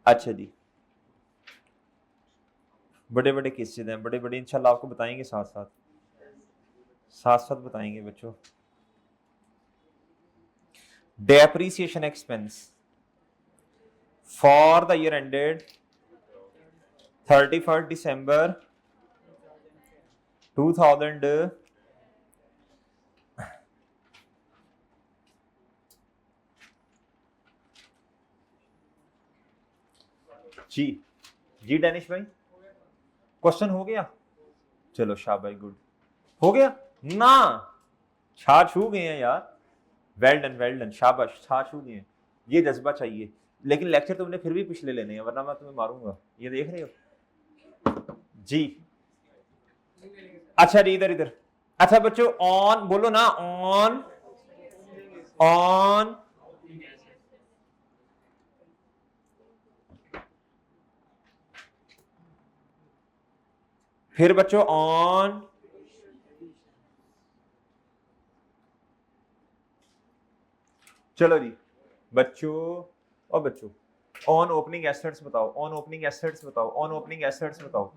अच्छा जी, बड़े बड़े किस्से हैं, बड़े बड़े, इंशाल्लाह आपको बताएंगे, साथ साथ बताएंगे बच्चों। Depreciation expense for the year ended 31 December 2000। जी जी डैनिश भाई, क्वेश्चन हो गया? चलो शाबाश, गुड। हो गया ना, छा छू गए हैं यार। वेल डन शाबाश, छा छू गए हैं। ये जज्बा चाहिए, लेकिन लेक्चर तुमने फिर भी पिछले लेने हैं, वरना मैं तुम्हें मारूंगा। ये देख रहे हो जी। अच्छा जी, इधर इधर। अच्छा बच्चों, ऑन बोलो ना, ऑन ऑन। फिर बच्चों ऑन। चलो जी बच्चों, और बच्चों ऑन ओपनिंग एसेट्स बताओ, ऑन ओपनिंग एसेट्स बताओ, ऑन ओपनिंग एसेट्स बताओ।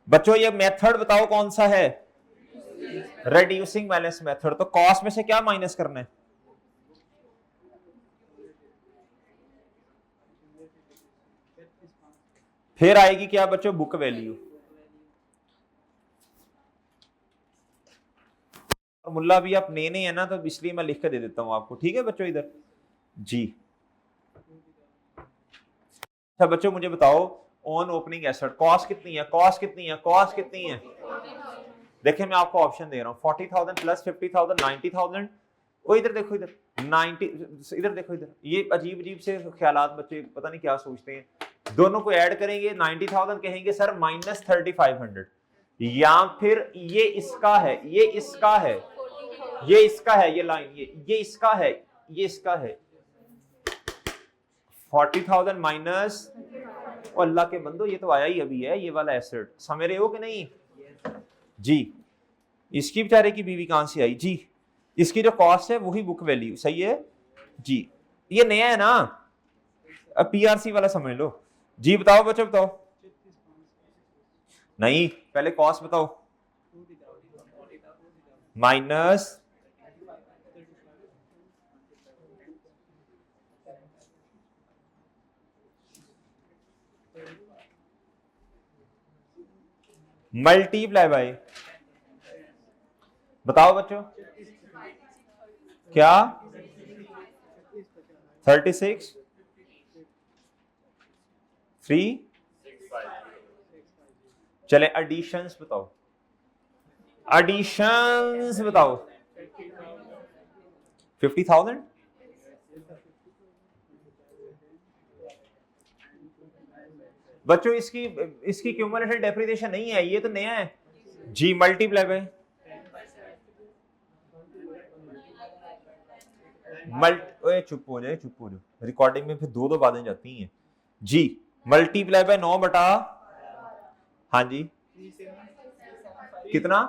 बच्चों ये मेथड बताओ कौन सा है, रिड्यूसिंग बैलेंस मेथड। तो कॉस्ट में से क्या माइनस करना है? फिर आएगी क्या बच्चों, बुक वैल्यू। और मुल्ला भी आप नए है ना, तो इसलिए मैं लिख कर दे देता हूं आपको, ठीक है बच्चों। इधर जी। अच्छा बच्चों मुझे बताओ, ऑन ओपनिंग एसेट कॉस्ट कितनी है, कॉस्ट कितनी है, कॉस्ट कितनी है? देखिए मैं आपको ऑप्शन दे रहा हूं, 40,000 प्लस 50,000 90,000। वो इधर देखो, इधर 90, इधर देखो इधर। ये अजीब अजीब से ख्यालात बच्चे पता नहीं क्या सोचते हैं। दोनों को ऐड करेंगे 90,000, कहेंगे सर माइनस 3500, या फिर ये इसका है, ये इसका है, ये इसका है, ये लाइन ये इसका है, ये इसका है। 40,000 माइनस, और अल्लाह के बंदो ये तो आया ही अभी है, ये वाला एसेट समझ रहे हो कि नहीं जी। इसकी बेचारे की बीवी कहां से आई जी। इसकी जो कॉस्ट है वही बुक वैल्यू, सही है जी। ये नया है ना, अब पीआरसी वाला समझ लो जी। बताओ बच्चों बताओ, नहीं पहले कॉस्ट बताओ, माइनस मल्टीप्लाई बाय, बताओ बच्चों क्या, 36 3। चले एडिशंस बताओ, एडिशंस बताओ। 50,000। बच्चों इसकी इसकी क्यूमुलेटिव डेप्रिसिएशन नहीं है, ये तो नया है जी। मल्टीप्लाई बाय ओए चुप हो जाए, चुप हो जाए, रिकॉर्डिंग में फिर दो दो बातें जाती हैं जी। मल्टीप्लाई बाय 9 बटा, हाँ जी कितना,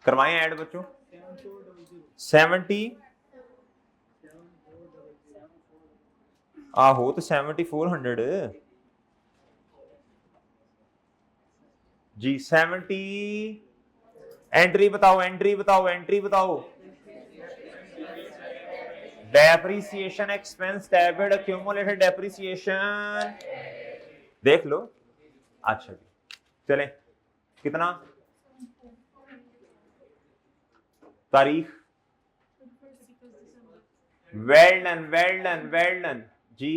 करवाएं ऐड बच्चों, 70 आहो तो 7400। जी 70, एंट्री बताओ, एंट्री बताओ, एंट्री बताओ। Depreciation expense, debit, accumulated depreciation, देख लो। अच्छा जी चलें, कितना तारीख? Well done, well done, well done जी।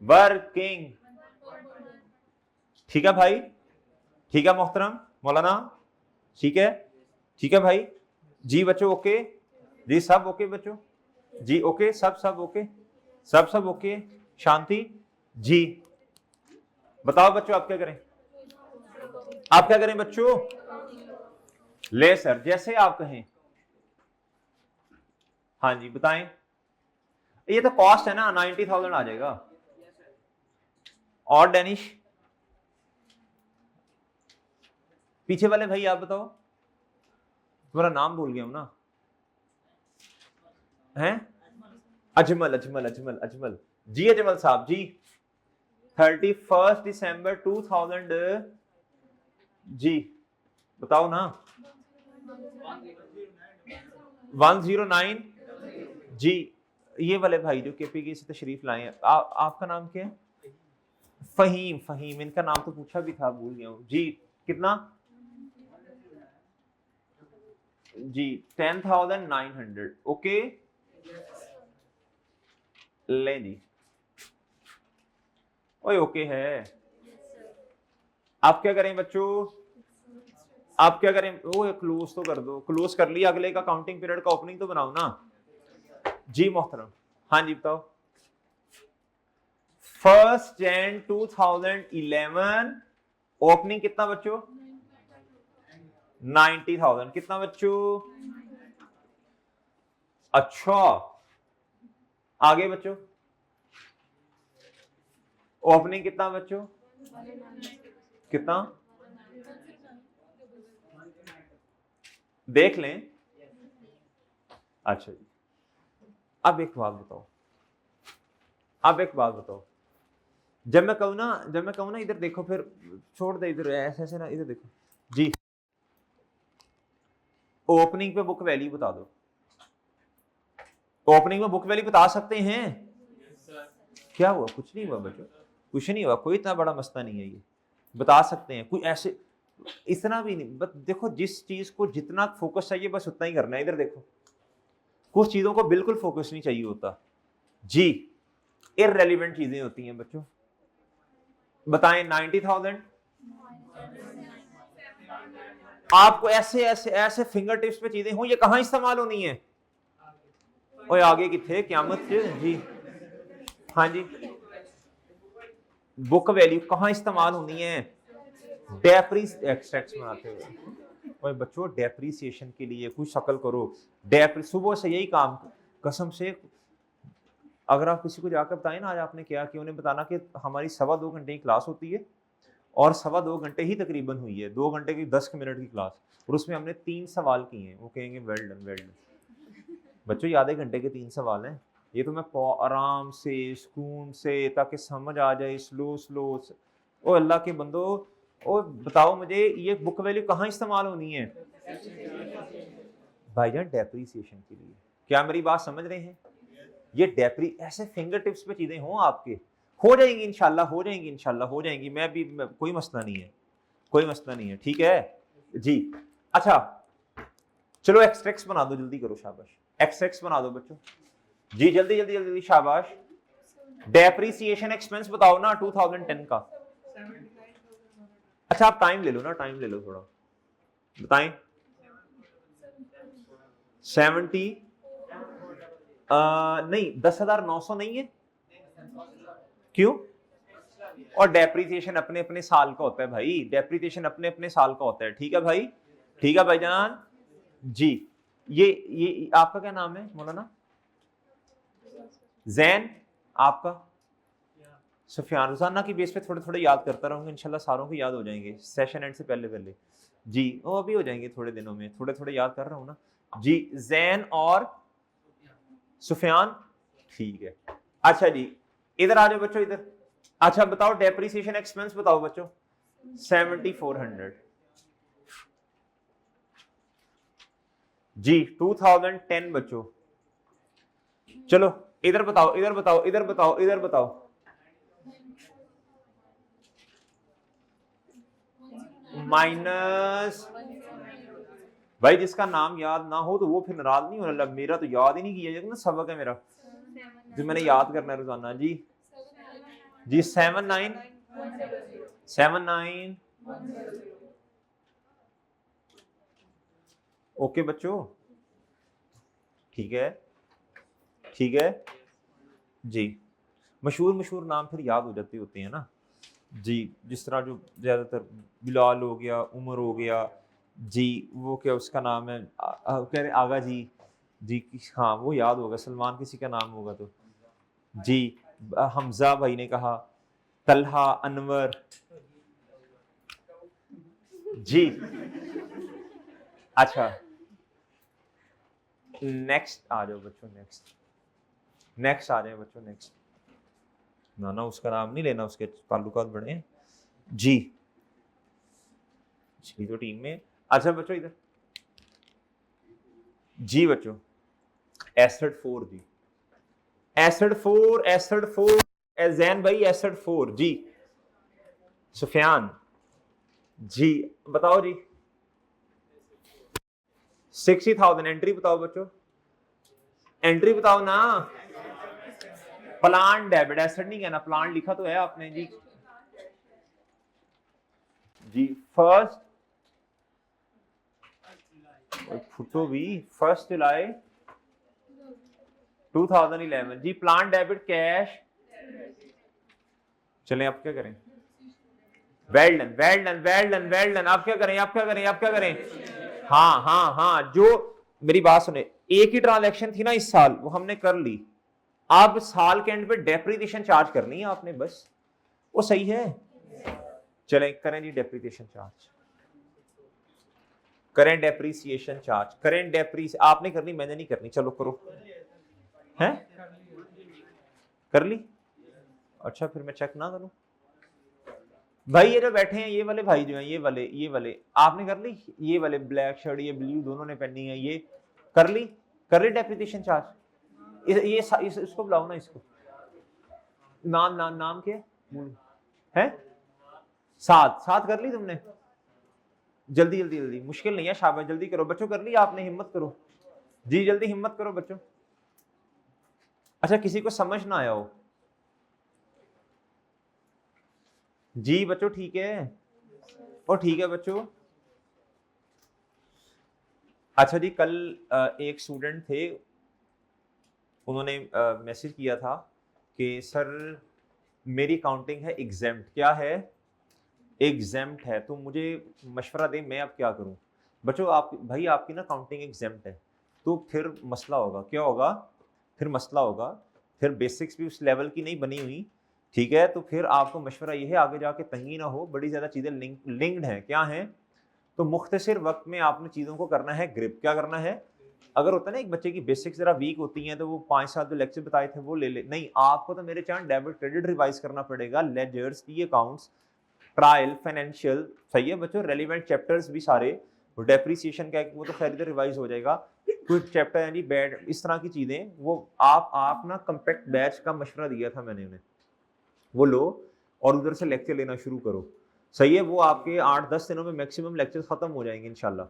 वर्किंग, ठीक है भाई, ठीक है मोहतरम मौलाना, ठीक है, ठीक है भाई जी। बच्चों ओके जी, सब ओके बच्चों जी, ओके, सब ओके, सब ओके, शांति जी। बताओ बच्चों आप क्या करें, आप क्या करें बच्चों? ले सर, जैसे आप कहें। हाँ जी बताएं। ये तो कॉस्ट है ना, 90,000 आ जाएगा। और डेनिश, पीछे वाले भाई आप बताओ, तुम्हारा नाम भूल गया हूं ना, हैं? अजमल, अजमल, अजमल, अजमल जी, अजमल साहब जी। 31 दिसंबर 2000 जी, बताओ ना। 109 जी। ये वाले भाई जो केपीके से तशरीफ लाए हैं, आपका नाम क्या है? फहीम, फहीम, इनका नाम तो पूछा भी था, भूल गया हूँ जी। कितना जी? 10,900 ओके, ले जी। ओए ओके है। आप क्या करें बच्चों, आप क्या करें? वो क्लोज तो कर दो, क्लोज कर लिया, अगले का काउंटिंग पीरियड का ओपनिंग तो बनाओ ना जी मोहतरम। हाँ जी बताओ। 1 Jan 2011 ओपनिंग कितना बच्चों? 90,000। कितना बच्चों? अच्छा, आगे बच्चों, ओपनिंग कितना बच्चों? कितना? देख लें। अच्छा जी, अब एक बात बताओ, अब एक बात बताओ, जब मैं कहूँ ना, जब मैं कहूँ ना इधर देखो, फिर छोड़ दे इधर, ऐसे ऐसे ना, इधर देखो जी। ओपनिंग पे बुक वैल्यू बता दो, ओपनिंग में बुक वैल्यू बता सकते हैं? क्या हुआ? कुछ नहीं हुआ बच्चों, कुछ नहीं हुआ, कोई इतना बड़ा मसला नहीं है, ये बता सकते हैं। कोई ऐसे इतना भी नहीं, बस देखो जिस चीज को जितना फोकस चाहिए बस उतना ही करना है। इधर देखो, कुछ चीजों को बिल्कुल फोकस नहीं चाहिए होता जी, इररेलेवेंट चीजें होती हैं बच्चों। बताएं 90,000 आपको ऐसे ऐसे ऐसे फिंगर टिप्स पे चीजें हो, ये कहां इस्तेमाल होनी है? और आगे की थे क्यामत जी। हाँ जी, बुक वैल्यू कहां इस्तेमाल होनी है? एक्सट्रैक्ट्स बनाते हुए। और बच्चों डेप्रिसिएशन के लिए कुछ शक्ल करो, सुबह से यही काम, कसम से। अगर आप किसी को जाकर बताएं ना आज आपने क्या किया, उन्हें बताना कि हमारी 2.25 घंटे की क्लास होती है और 2.25 घंटे ही तकरीबन हुई है, 2 घंटे की 10 मिनट की क्लास, और उसमें हमने 3 सवाल किए हैं। वो कहेंगे वेल डन, वेल डन। बच्चों ये आधे घंटे के 3 सवाल हैं, ये तो मैं आराम से सुकून से, ताकि समझ आ जाए, स्लो स्लो। ओ अल्लाह के बंदो, ओ बताओ मुझे ये बुक वैल्यू कहाँ इस्तेमाल होनी है? भाईजान डेप्रिसिएशन के लिए। क्या मेरी बात समझ रहे हैं? ये डेप्री ऐसे फिंगर टिप्स पे चीजें हों आपके, हो जाएंगी इंशाल्लाह, हो जाएंगी इंशाल्लाह, हो जाएंगी। कोई मसला नहीं है, कोई मसला नहीं है, ठीक है जी। अच्छा चलो एक्सट्रैक्ट्स बना दो, जल्दी करो, शाबाश। एक्सट्रैक्ट्स बना दो बच्चों जी, जल्दी जल्दी जल्दी, शाबाश। डेप्रिसिएशन एक्सपेंस बताओ ना 2010 का। अच्छा आप टाइम ले लो ना, टाइम ले लो थोड़ा, बताएं। 70 नहीं, 10,900 नहीं है, क्यों? और डेप्रिसिएशन अपने अपने साल का होता है भाई, डेप्रिसिएशन अपने अपने साल का होता है, ठीक है भाई, ठीक है भाईजान जी। ये आपका क्या नाम है मौलाना? जैन, आपका? सुफियान। रोजाना की बेस पे थोड़े थोड़े याद करता रहूंगा, इंशाल्लाह सारों को याद हो जाएंगे सेशन एंड से पहले पहले जी। वो अभी हो जाएंगे थोड़े दिनों में, थोड़े थोड़े याद कर रहा हूँ ना जी। जैन और सुफियान, ठीक है। अच्छा जी, इधर आ जाओ बच्चों इधर। अच्छा बताओ डेप्रिसिएशन एक्सपेंस बताओ बच्चों। 7400 जी। 2010 बच्चों। चलो इधर बताओ, इधर बताओ, इधर बताओ, इधर बताओ। माइनस। भाई जिसका नाम याद ना हो तो वो फिर नाराज नहीं होने लग। मेरा तो याद ही नहीं किया ना, सबक है मेरा जो मैंने याद करना है रोजाना। जी जी 79 ओके बच्चों, ठीक है, ठीक है जी। मशहूर मशहूर नाम फिर याद हो जाते होते हैं ना जी। जिस तरह जो ज्यादातर बिलाल हो गया, उमर हो गया जी, वो क्या उसका नाम है कह रहे आगा जी हाँ वो याद होगा। सलमान किसी का नाम होगा तो जी। हमजा भाई ने कहा, तलहा, अनवर जी। अच्छा नेक्स्ट आ जाओ बच्चों, नेक्स्ट आ जाए बच्चों, नेक्स्ट। ना ना उसका नाम नहीं लेना, उसके ताल्लुकात बड़े हैं जी। तो टीम में। अच्छा बच्चों इधर जी बच्चों। एसिड 4 जी। एसिड 4 जैन भाई एसिड 4 जी। सुफियान जी बताओ जी। 60,000 एंट्री बताओ बच्चों, एंट्री बताओ ना। प्लान डेबिट एसेट नहीं कहना, प्लान लिखा तो है आपने जी। जी फर्स्ट फुटो भी 1 जुलाई 2011 जी। Plant debit cash. चलें आप क्या करें। Well done well done well done well done. आप क्या करें, आप क्या करें, आप क्या करें। हाँ हाँ हाँ, जो मेरी बात सुने, एक ही ट्रांजैक्शन थी ना इस साल, वो हमने कर ली। अब साल के एंड पे डेप्रिसिएशन चार्ज करनी है आपने बस, वो सही है। चलें करें जी डेप्रिसिएशन चार्ज, करें डेप्रिसिएशन चार्ज, करें डेप्रिस। आपने करनी, मैंने नहीं करनी, चलो करो। हैं कर ली। अच्छा फिर मैं चेक ना करूं। भाई ये जो बैठे हैं ये वाले भाई जो हैं, ये वाले आपने कर ली। ये वाले ब्लैक शर्ट, ये ब्लू दोनों ने पहनी है, ये कर ली, कर ली डेप्रिसिएशन चार्ज। इसको बुलाओ ना, इसको। नाम क्या है। सात सात कर ली तुमने। जल्दी जल्दी जल्दी, मुश्किल नहीं है, शाबाश जल्दी करो बच्चों। कर ली आपने, हिम्मत करो जी, जल्दी हिम्मत करो बच्चों। अच्छा किसी को समझ ना आया हो जी बच्चों, ठीक है और ठीक है बच्चों। अच्छा जी कल एक स्टूडेंट थे, उन्होंने मैसेज किया था कि सर मेरी काउंटिंग है एग्जेम्प्ट। क्या है, एग्जेम्प्ट है, तो मुझे मशवरा दें मैं अब क्या करूं। बच्चों आप भाई आपकी ना काउंटिंग एग्जेम्प्ट है, तो फिर मसला होगा। क्या होगा, फिर मसला होगा। फिर बेसिक्स भी उस लेवल की नहीं बनी हुई, ठीक है। तो फिर आपको मशवरा ये है आगे जाके तंगी ना हो, बड़ी ज़्यादा चीज़ें लिंक्ड हैं। क्या हैं, तो मुख्तसर वक्त में आपने चीज़ों को करना है ग्रिप। क्या करना है, अगर होता है ना एक बच्चे की बेसिक्स जरा वीक होती हैं तो वो 5 साल जो लेक्चर बताए थे वो ले ले, नहीं आपको तो मेरे चांद डेबिट क्रेडिट रिवाइज करना पड़ेगा, लेजर्स, की अकाउंट्स, ट्रायल, फाइनेंशियल। सही है बच्चों, रेलिवेंट चैप्टर्स भी सारे, डेप्रिसिएशन का वो तो खैर इधर रिवाइज हो जाएगा। कुछ चैप्टर है जी बैड, इस तरह की चीजें वो आप ना कम्पैक्ट बैच का मशवरा दिया था मैंने उन्हें, वो लो और उधर से लेक्चर लेना शुरू करो। सही है, वो आपके 8-10 दिनों में मैक्सिमम लेक्चर खत्म हो जाएंगे इंशाल्लाह,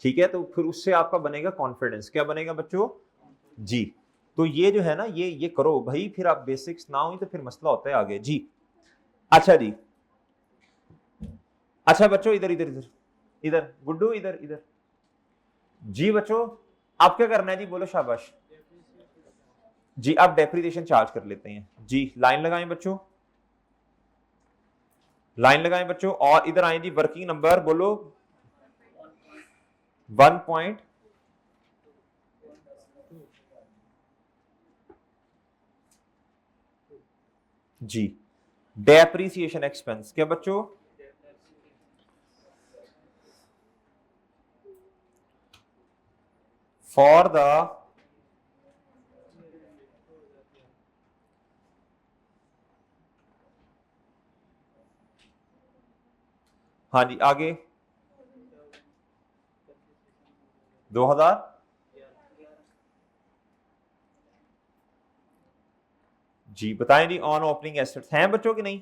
ठीक है। तो फिर उससे आपका बनेगा कॉन्फिडेंस। क्या बनेगा बच्चों जी। तो ये जो है ना ये करो भाई, फिर आप बेसिक्स ना हुई तो फिर मसला होता है आगे जी। अच्छा जी, अच्छा बच्चों इधर इधर इधर इधर गुड्डू इधर इधर जी बच्चों। आप क्या करना है जी, बोलो शाबाश जी। आप डेप्रिसिएशन चार्ज कर लेते हैं जी। लाइन लगाएं बच्चों, लाइन लगाएं बच्चों, और इधर आए जी। वर्किंग नंबर बोलो 1 जी। डेप्रिसिएशन एक्सपेंस क्या बच्चों, फॉर द हाँ जी आगे 2000 जी बताएं जी ऑन ओपनिंग एसेट्स हैं बच्चों की नहीं?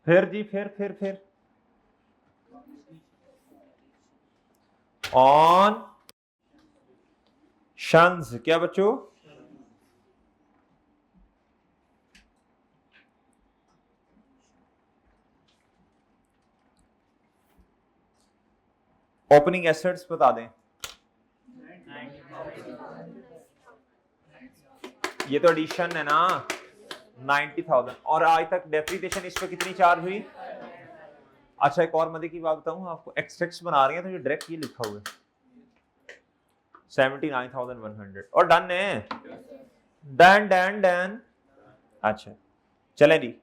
फिर जी फिर ऑन शंस क्या बच्चों? ओपनिंग एसेट्स बता दें। ये तो एडिशन है ना 90,000 और आज तक डेप्रिसिएशन इस पे कितनी चार्ज हुई? अच्छा एक और मजे की बात बताऊं आपको, एक्सट्रैक्ट्स बना रहे हैं तो ये डायरेक्ट ये लिखा हुआ है 79,100 और डन है डन डन डन। अच्छा चले जी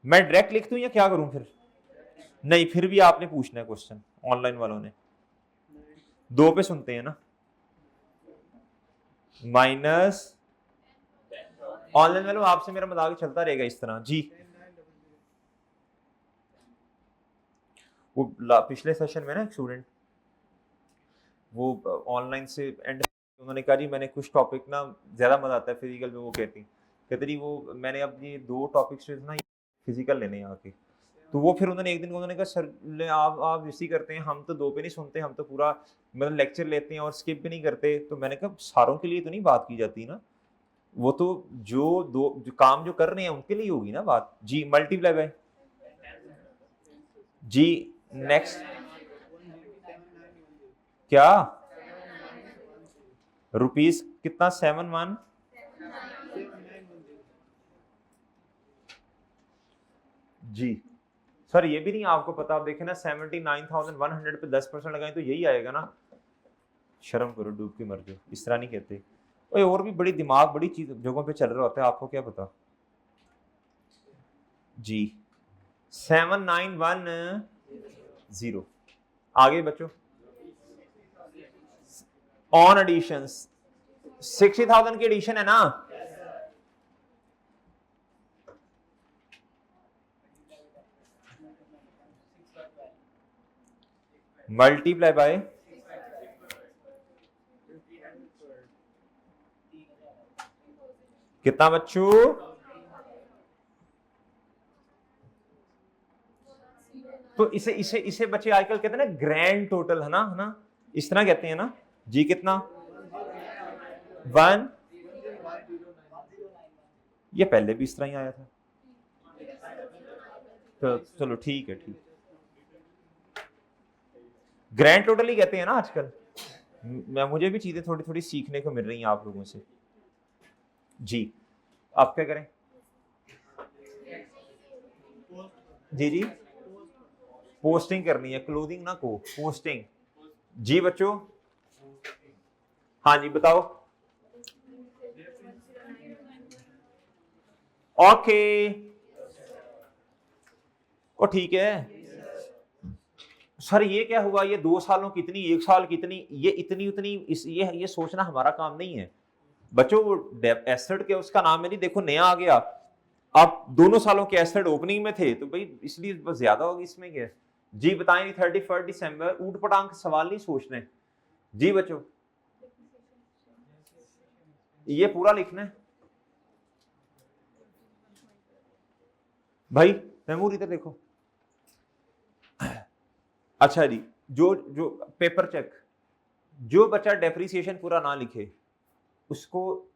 मैं डायरेक्ट लिख दूं या क्या करूं फिर? नहीं फिर भी आपने पूछना है क्वेश्चन, ऑनलाइन वालों ने 2 पे सुनते हैं ना माइनस ऑनलाइन वालों आपसे मेरा मजाक चलता रहेगा इस तरह जी। वो पिछले सेशन में ना एक स्टूडेंट वो ऑनलाइन से एंड उन्होंने कहा जी मैंने कुछ टॉपिक ना ज्यादा मजा आता है फिजिकल में, वो कहती रही वो मैंने अब ये 2 टॉपिक्स ना फिजिकल लेने हैं आके। तो वो फिर उन्होंने एक दिन उन्होंने कहा सर आप इसी करते हैं, हम तो 2 पे नहीं सुनते, हम तो पूरा मतलब लेक्चर लेते हैं और स्किप भी नहीं करते। तो मैंने कहा सारों के लिए तो नहीं बात की जाती ना, वो तो जो काम जो कर रहे हैं उनके लिए होगी ना बात जी। मल्टीप्लाई बाय जी नेक्स्ट क्या रुपीस कितना 7,1 जी। सर ये भी नहीं आपको पता, आप देखें ना 79,100 पे 10% लगाएं तो यही आएगा ना। शर्म करो डूब के मर जाओ, इस तरह नहीं कहते। और भी बड़ी दिमाग बड़ी चीज जगहों पे चल रहा होता है, आपको क्या पता जी। 7910 आगे बच्चों ऑन एडिशन 60,000 की एडिशन है ना। मल्टीप्लाई बाय कितना बच्चों? तो इसे इसे इसे बच्चे आजकल कहते हैं ना ग्रैंड टोटल, है ना इस तरह कहते हैं ना जी। कितना 1 ये पहले भी इस तरह ही आया था। तो चलो ठीक है ठीक, ग्रैंड टोटल ही कहते हैं ना आजकल। मुझे भी चीजें थोड़ी थोड़ी सीखने को मिल रही हैं आप लोगों से जी। आप क्या करें जी पोस्टिंग करनी है, क्लोथिंग ना को पोस्टिंग जी बच्चों। हाँ जी बताओ ओके ओ ठीक है। सर ये क्या हुआ, ये 2 सालों कितनी 1 साल कितनी, ये इतनी उतनी ये सोचना हमारा काम नहीं है बच्चों। वो एसेट के उसका नाम है नहीं, देखो नया आ गया। आप दोनों सालों के एसेट ओपनिंग में थे तो भाई इसलिए बस ज्यादा होगी, इसमें क्या जी। बताएं 31 दिसंबर ऊट पटांग सवाल नहीं सोचने जी बच्चों, ये पूरा लिखना है भाई। तैमूर इधर देखो। अच्छा जी जो जो पेपर चेक, जो बच्चा डेप्रिसिएशन पूरा ना लिखे उसको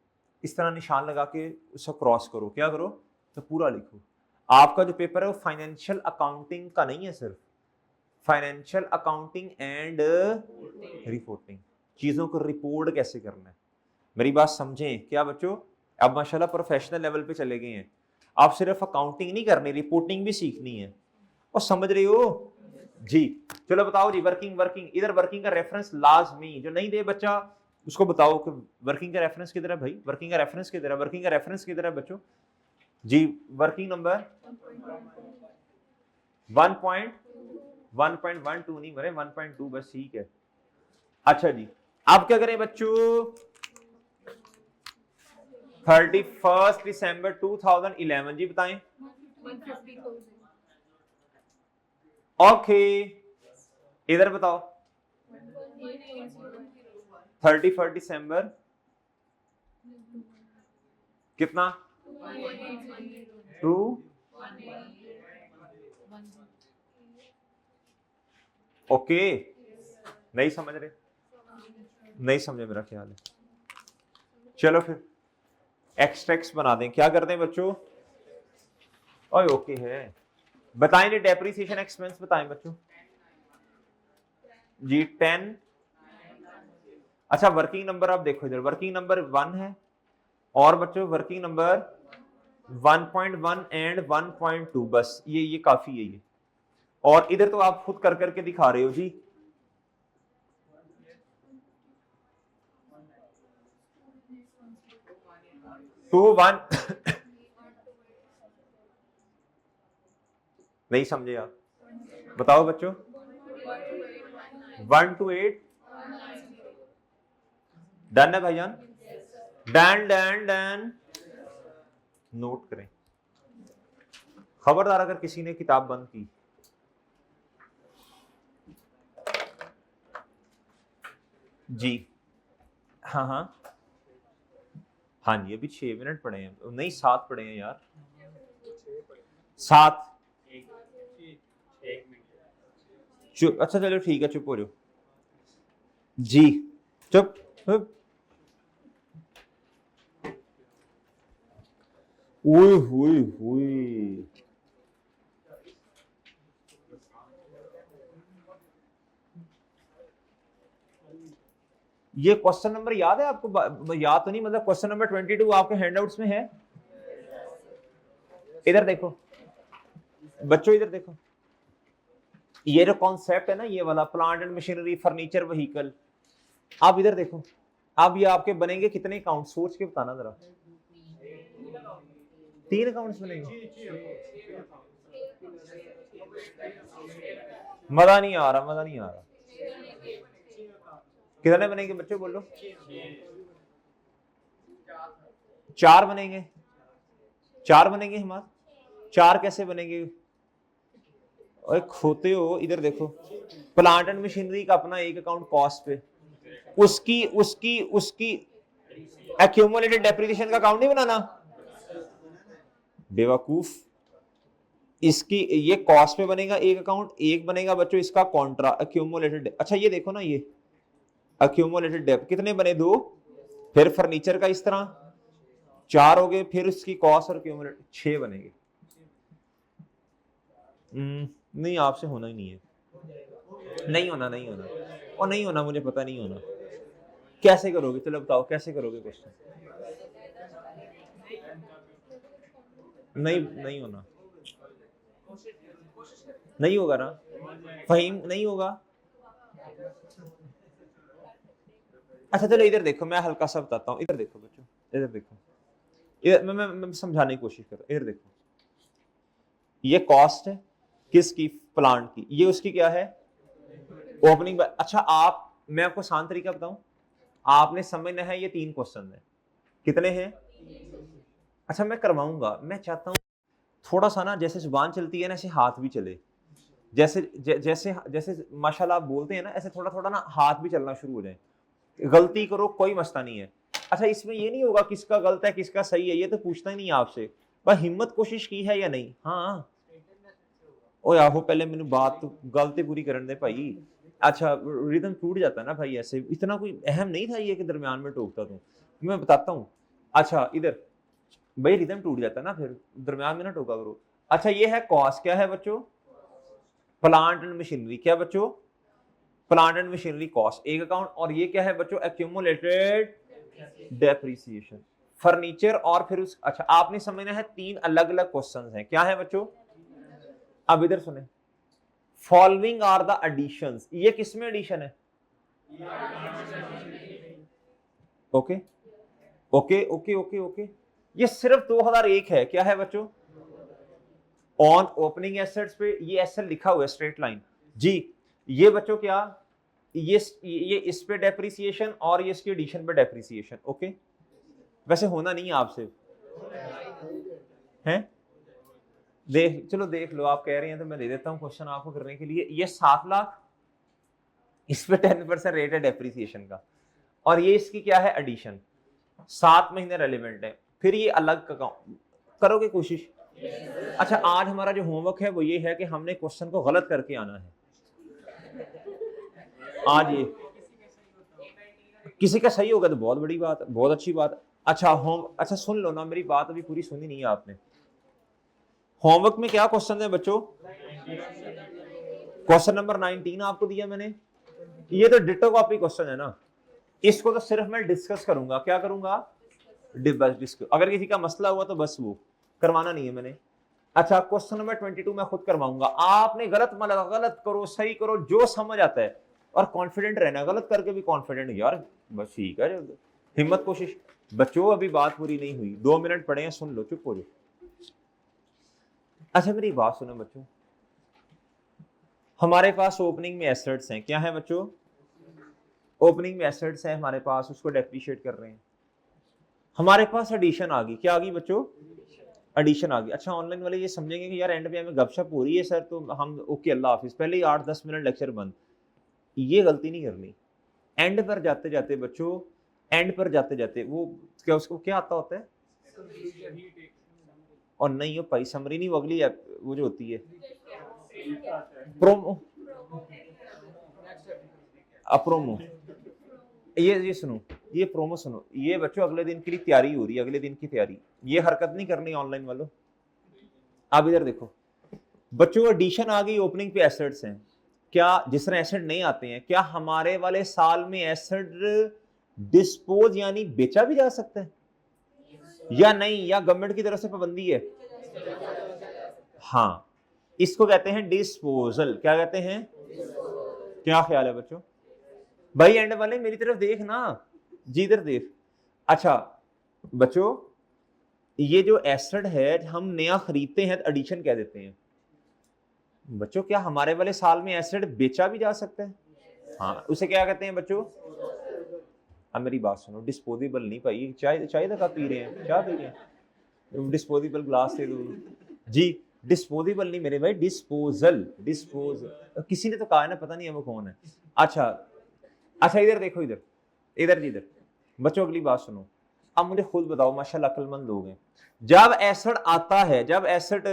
इस तरह निशान लगा के उसको क्रॉस करो, क्या करो तो पूरा लिखो। आपका जो पेपर है वो फाइनेंशियल अकाउंटिंग का नहीं है, सिर्फ फाइनेंशियल अकाउंटिंग एंड रिपोर्टिंग, चीजों को रिपोर्ट कैसे करना है। मेरी बात समझें क्या बच्चों, अब माशाल्लाह प्रोफेशनल लेवल पे चले गए हैं, आप सिर्फ अकाउंटिंग नहीं करनी रिपोर्टिंग भी सीखनी है, और समझ रही हो जी। चलो बताओ जी वर्किंग वर्किंग इधर वर्किंग का रेफरेंस लाजमी, जो नहीं दे बच्चा उसको बताओ कि वर्किंग का रेफरेंस किधर है भाई, वर्किंग का रेफरेंस किधर है, वर्किंग का रेफरेंस किधर है बच्चों जी। वर्किंग नंबर 1.12 नहीं मरे 1.2 बस ठीक है। अच्छा जी, आप क्या करें बच्चों, 31 दिसंबर 2011 जी बताएं। 150,000। ओके, इधर बताओ 31 दिसंबर कितना, 2, ओके, नहीं समझ रहे, नहीं समझे मेरा ख्याल है। चलो फिर एक्स बना दें, क्या करते हैं बच्चों, ओए ओके है, बताएं जी डेप्रिसिएशन एक्सपेंस बताएं बच्चों जी 10। अच्छा वर्किंग नंबर आप देखो इधर, वर्किंग नंबर 1 है और बच्चों वर्किंग नंबर 1.1 एंड 1.2, बस ये काफी है ये। और इधर तो आप खुद कर करके दिखा रहे हो जी, 2, 1 नहीं समझे आप, बताओ बच्चों 1 to 8 डन है भाईजान, डन डन डन, नोट करें, खबरदार अगर किसी ने किताब बंद की। जी हाँ हाँ हाँ जी, अभी 6 मिनट पड़े हैं, नहीं 7 पड़े हैं यार, 7, चुप, अच्छा चलो ठीक है चुप हो जाओ जी, चुप चुप। ओए होए होए, ये क्वेश्चन नंबर याद है आपको, याद तो नहीं, मतलब क्वेश्चन नंबर 22 आपके हैंडआउट्स में है, इधर देखो बच्चों, इधर देखो, ये जो कॉन्सेप्ट है ना ये वाला, plant and machinery furniture vehicle, आप इधर देखो, अब ये आपके बनेंगे कितने अकाउंट, सोच के बताना जरा, 3 अकाउंट्स बनेंगे, मजा नहीं आ रहा, मजा नहीं आ रहा, कितने बनेंगे बच्चों बोलो, 4 बनेंगे, 4 बनेंगे हमारे, 4 कैसे बनेंगे, और खोते हो, इधर देखो, प्लांट एंड मशीनरी का अपना एक अकाउंट कॉस्ट पे, उसकी उसकी उसकी एक्यूमुलेटेड डेप्रिसिएशन का अकाउंट नहीं बनाना, बेवकूफ, इसकी ये कॉस्ट पे बनेगा एक अकाउंट, एक बनेगा बच्चों इसका कॉन्ट्रा एक्यूमुलेटेड, अच्छा ये देखो ना ये एक्यूमुलेटेड डेप कितने बने, 2, फिर फर्नीचर का इस तरह 4 हो गए, फिर इसकी कॉस्ट और एक्यूमुलेट 6 बनेंगे। नहीं आपसे होना ही नहीं है, नहीं होना नहीं होना, और नहीं होना, मुझे पता नहीं होना, कैसे करोगे, चलो बताओ कैसे करोगे क्वेश्चन, नहीं नहीं होना, नहीं होगा ना फहीम, नहीं होगा। अच्छा चलो इधर देखो, मैं हल्का सा बताता हूँ, इधर देखो बच्चों, इधर देखो, इधर मैं समझाने की कोशिश कर रहा हूँ, इधर देखो, ये कॉस्ट है किसकी, प्लांट की, ये उसकी क्या है ओपनिंग। अच्छा आप, मैं आपको आसान तरीका बताऊं, आपने समझना है, ये 3 क्वेश्चन है, कितने हैं, अच्छा मैं करवाऊंगा, मैं चाहता हूँ थोड़ा सा ना, जैसे जुबान चलती है ना ऐसे हाथ भी चले, जैसे जैसे जैसे माशाल्लाह आप बोलते हैं ना, ऐसे थोड़ा थोड़ा ना हाथ भी चलना शुरू हो जाए, गलती करो कोई मसला नहीं है। अच्छा इसमें ये नहीं होगा किसका गलत है किसका सही है, ये तो पूछना ही नहीं है आपसे, बस हिम्मत कोशिश की है या नहीं, हाँ ओ आहो पहले मैंने बात तो गलती पूरी करने दे भाई। अच्छा रिदम टूट जाता है ना भाई, ऐसे इतना कोई अहम नहीं था ये कि दरमियान में टोकता तू, मैं बताता हूँ। अच्छा इधर भाई रिदम टूट जाता है ना, फिर दरमियान में ना टोका करो। अच्छा ये है कॉस्ट, क्या है बच्चों, प्लांट एंड मशीनरी, क्या बच्चों, प्लांट एंड मशीनरी कॉस्ट एक अकाउंट, और ये क्या है बच्चों, एक्यूमुलेटेड डेप्रिसिएशन फर्नीचर, और फिर उस, अच्छा आपने समझना है 3 अलग अलग क्वेश्चंस हैं, क्या है बच्चों, अब इधर सुने, फॉलोइंग आर द एडिशंस, ये किसमें एडिशन है, okay okay okay okay okay, ये सिर्फ 2001 है, क्या है बच्चों, ऑन ओपनिंग एसेट्स पे ये एसेट लिखा हुआ है स्ट्रेट लाइन जी, ये बच्चों क्या ये इस पे डेप्रिसिएशन और ये इसकी एडिशन पे डेप्रिसिएशन। ओके, वैसे होना नहीं है आपसे हैं, चलो देख लो, आप कह रहे हैं तो मैं दे देता हूँ क्वेश्चन आपको करने के लिए। ये 7 लाख, इस पे 10% रेट है डेप्रिसिएशन का, और ये इसकी क्या है एडिशन, 7 महीने रेलिवेंट है। फिर ये अलग करोगे कोशिश? अच्छा, आज हमारा जो होमवर्क है वो ये है कि हमने क्वेश्चन को गलत करके आना है आज। ये किसी का सही होगा तो बहुत बड़ी बात, बहुत अच्छी बात। अच्छा सुन लो ना, मेरी बात अभी पूरी सुनी नहीं है आपने। होमवर्क में क्या क्वेश्चन है बच्चों? क्वेश्चन नंबर 19 आपको दिया मैंने। ये तो डिटो कॉपी क्वेश्चन है ना, इसको तो सिर्फ मैं डिस्कस करूंगा। क्या करूंगा? बस डिस्कस। अगर किसी का मसला हुआ तो बस वो करवाना नहीं है मैंने। अच्छा, क्वेश्चन नंबर 22 मैं खुद करवाऊंगा। आपने गलत मतलब गलत करो, सही करो, जो समझ आता है, और कॉन्फिडेंट रहना, गलत करके भी कॉन्फिडेंट यार, बस ठीक है, हिम्मत कोशिश। बच्चों अभी बात पूरी नहीं हुई, 2 मिनट पड़े हैं, सुन लो, चुप हो जाओ। अच्छा मेरी बात सुनो बच्चों, हमारे पास ओपनिंग में एसेट्स हैं। क्या है बच्चों? ओपनिंग में एसेट्स हैं हमारे पास, उसको डेप्रिशिएट कर रहे हैं। हमारे पास एडिशन आ गई। क्या आ गई बच्चों? एडिशन आ गई। अच्छा, ऑनलाइन वाले ये समझेंगे कि यार एंड पे हमें गपशप हो रही है सर, तो हम ओके अल्लाह हाफिज, पहले ही 8-10 मिनट लेक्चर बंद। ये गलती नहीं करनी। एंड पर जाते जाते बच्चों, एंड पर जाते जाते वो क्या, उसको क्या आता होता है? और नहीं हो भाई, समरी नहीं, वो अगली वो जो होती है प्रोमो, प्रोमो। ये सुनो, ये प्रोमो सुनो, ये बच्चों अगले दिन के लिए तैयारी हो रही है, अगले दिन की तैयारी। ये हरकत नहीं करनी ऑनलाइन वालों। आप इधर देखो बच्चों, एडिशन आ गई, ओपनिंग पे एसेट्स हैं। क्या जिस तरह एसेट नहीं आते हैं, क्या हमारे वाले साल में एसेट डिस्पोज यानी बेचा भी जा सकता है या नहीं, या गवर्नमेंट की तरफ से पाबंदी है? हाँ, इसको कहते हैं डिस्पोजल। क्या कहते हैं? क्या ख्याल है बच्चों? भाई एंड वाले मेरी तरफ देख ना, जी इधर देख। अच्छा बच्चों, ये जो एसेट है हम नया खरीदते हैं तो एडिशन कह देते हैं। बच्चों क्या हमारे वाले साल में एसेट बेचा भी जा सकता है? हाँ, उसे क्या कहते हैं बच्चों? अब मेरी बात सुनो, डिस्पोजेबल नहीं भाई, चाय चाय तक पी रहे हैं, क्या पी रहे हैं? डिस्पोजेबल ग्लास दे दो जी। डिस्पोजेबल नहीं मेरे भाई, डिस्पोजल, डिस्पोजल। किसी ने तो कहा है ना, पता नहीं है वो कौन है। अच्छा इधर देखो, इधर इधर जी इधर। बच्चों अगली बात सुनो, अब मुझे खुद बताओ, माशाल्लाह अक्लमंद लोग हैं। जब एसेट आता है, जब एसेट,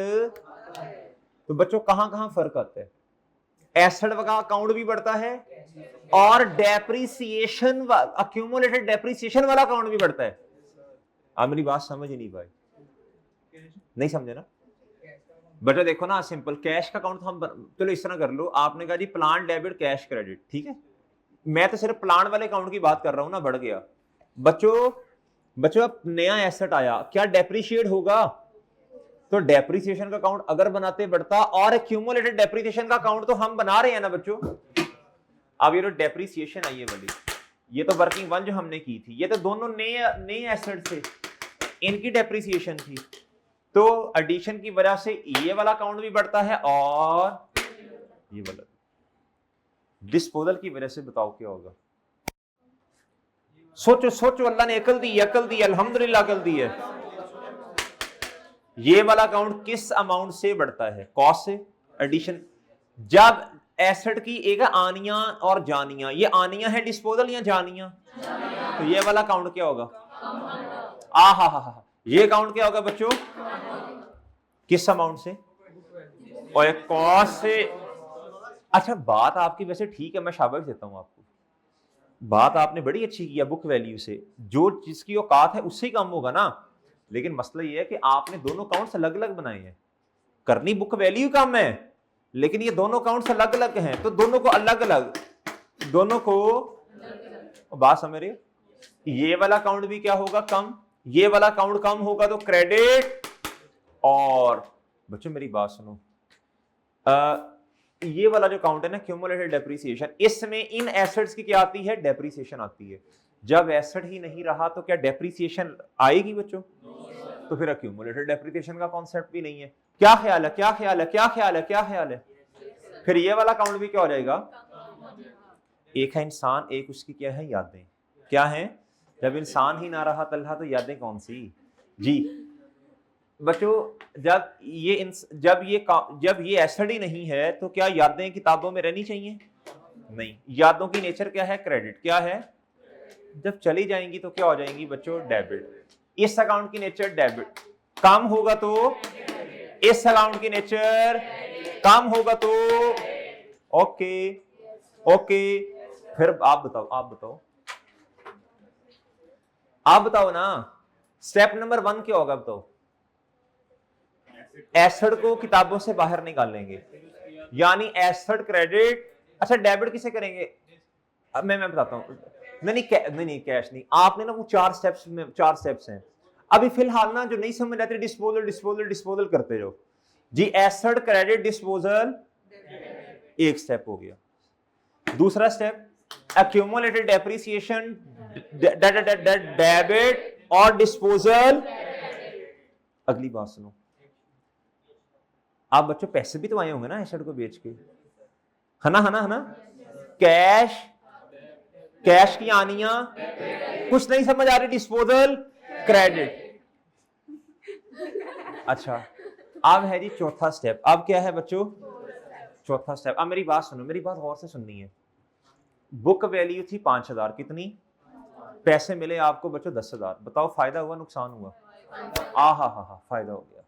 तो बच्चों कहां कहां फर्क आता है? एसेट का अकाउंट भी बढ़ता है और डेप्रिसिएशन, अक्यूमुलेटेड डेप्रिसिएशन वाला अकाउंट भी बढ़ता है। आप मेरी बात समझ ही नहीं पाए, नहीं समझे ना? बच्चों देखो ना, सिंपल कैश का अकाउंट हम चलो इस तरह कर लो। आपने कहा जी प्लान डेबिट कैश क्रेडिट, ठीक है, मैं तो सिर्फ प्लान वाले अकाउंट की बात कर रहा हूं ना, बढ़ गया। बच्चों अब नया एसेट आया, क्या डेप्रिशिएट होगा? तो डेप्रिसिएशन का अकाउंट अगर बनाते बढ़ता, और एक्यूमुलेटेड डेप्रिसिएशन का अकाउंट तो हम बना रहे हैं ना बच्चों। अब ये जो डेप्रिसिएशन आई है वाली, ये तो वर्किंग वन जो हमने की थी, ये तो दोनों नए एसेट थे, इनकी डेप्रिसिएशन थी। तो एडिशन की वजह से ये वाला अकाउंट भी बढ़ता है और ये वाला। डिस्पोजल की वजह से बताओ क्या होगा? सोचो सोचो, अल्लाह ने अकल दी, अकल दी, अल्हम्दुलिल्लाह अकल दी है। ये वाला अकाउंट किस अमाउंट से बढ़ता है? कॉस्ट से, एडिशन। जब एसेट की एक आनिया और जानिया, ये आनिया है डिस्पोजल या जानिया? तो ये वाला अकाउंट क्या होगा? हा, ये अकाउंट क्या होगा बच्चों? किस अमाउंट से? और कॉस्ट से। अच्छा बात आपकी वैसे ठीक है, मैं शाबाश देता हूं आपको, बात आपने बड़ी अच्छी की है। बुक वैल्यू से जो जिसकी औकात है उससे ही कम होगा ना, लेकिन मसला ये है कि आपने दोनों अकाउंट्स अलग अलग बनाए हैं। करनी बुक वैल्यू कम है, लेकिन ये दोनों अकाउंट्स अलग अलग हैं, तो दोनों को अलग अलग, दोनों को, बात समझ रहे? ये वाला अकाउंट भी क्या होगा? कम। ये वाला अकाउंट कम होगा तो क्रेडिट। और बच्चों मेरी बात सुनो, ये वाला जो अकाउंट है ना, क्यूमुलेटेड डेप्रिसिएशन, इसमें इन एसेट्स की क्या आती है? डेप्रिसिएशन आती है। जब एसेट ही नहीं रहा तो क्या डेप्रिसिएशन आएगी बच्चों? तो फिर एक्यूमुलेटेड डेप्रिसिएशन का कॉन्सेप्ट भी नहीं है। क्या ख्याल है? क्या ख्याल है? क्या ख्याल है? क्या ख्याल है? फिर ये वाला अकाउंट भी क्या हो जाएगा? एक है इंसान, एक उसकी क्या है, यादें। क्या है? जब इंसान ही ना रहा तल्हा तो यादें कौन सी। जी बच्चों, जब ये एसेट ही नहीं है तो क्या यादें किताबों में रहनी चाहिए? नहीं। यादों की नेचर क्या है? क्रेडिट। क्या है? जब चली जाएंगी तो क्या हो जाएंगी बच्चों? डेबिट। इस अकाउंट की नेचर डेबिट, कम होगा तो इस अकाउंट की नेचर कम होगा तो ओके ओके। फिर आप बताओ ना, स्टेप नंबर 1 क्या होगा बताओ? एसेट को किताबों से बाहर निकालेंगे, यानी एसेट क्रेडिट। अच्छा डेबिट किसे करेंगे? अब मैं बताता हूं। नहीं कैश नहीं। आपने ना वो 4 स्टेप्स हैं। अभी फिलहाल ना जो नहीं समझ आते, डिस्पोजल करते रहो जी। एसेट क्रेडिट डिस्पोजल एक स्टेप हो गया। दूसरा स्टेप एक्यूमुलेटेड डेप्रिसिएशन, डेबिट और डिस्पोजल। अगली बात सुनो, आप बच्चों पैसे भी तो आए होंगे ना एसेट को बेच के, है ना? कैश की आनियां, कुछ नहीं समझ आ रही, डिस्पोजल क्रेडिट। अच्छा अब है जी चौथा स्टेप। अब क्या है बच्चों? चौथा स्टेप। अब मेरी बात सुनो, मेरी बात गौर से सुननी है। बुक वैल्यू थी 5000, कितनी? पैसे मिले आपको बच्चों 10,000। बताओ फायदा हुआ नुकसान हुआ? हा फायदा हो गया।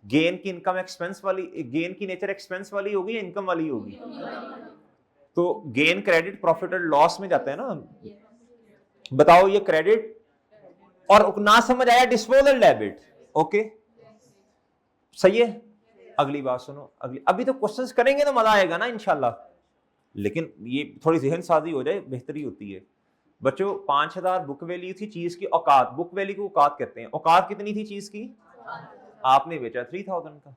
गेन की इनकम एक्सपेंस वाली, गेन की नेचर एक्सपेंस वाली होगी या इनकम वाली होगी? तो गेन क्रेडिट प्रॉफिट और लॉस में जाता है ना। बताओ ये क्रेडिट, और ना समझ आया डिस्पोजल डेबिट। ओके सही है। अगली बात सुनो, अभी तो क्वेश्चंस करेंगे तो मजा आएगा ना इंशाल्लाह, लेकिन ये थोड़ी जहन साजी हो जाए बेहतरी होती है। बच्चों 5000 बुक वैल्यू थी चीज की। औकात, बुक वैल्यू को औकात कहते हैं। औकात कितनी थी चीज की? आपने बेचा 3000 का,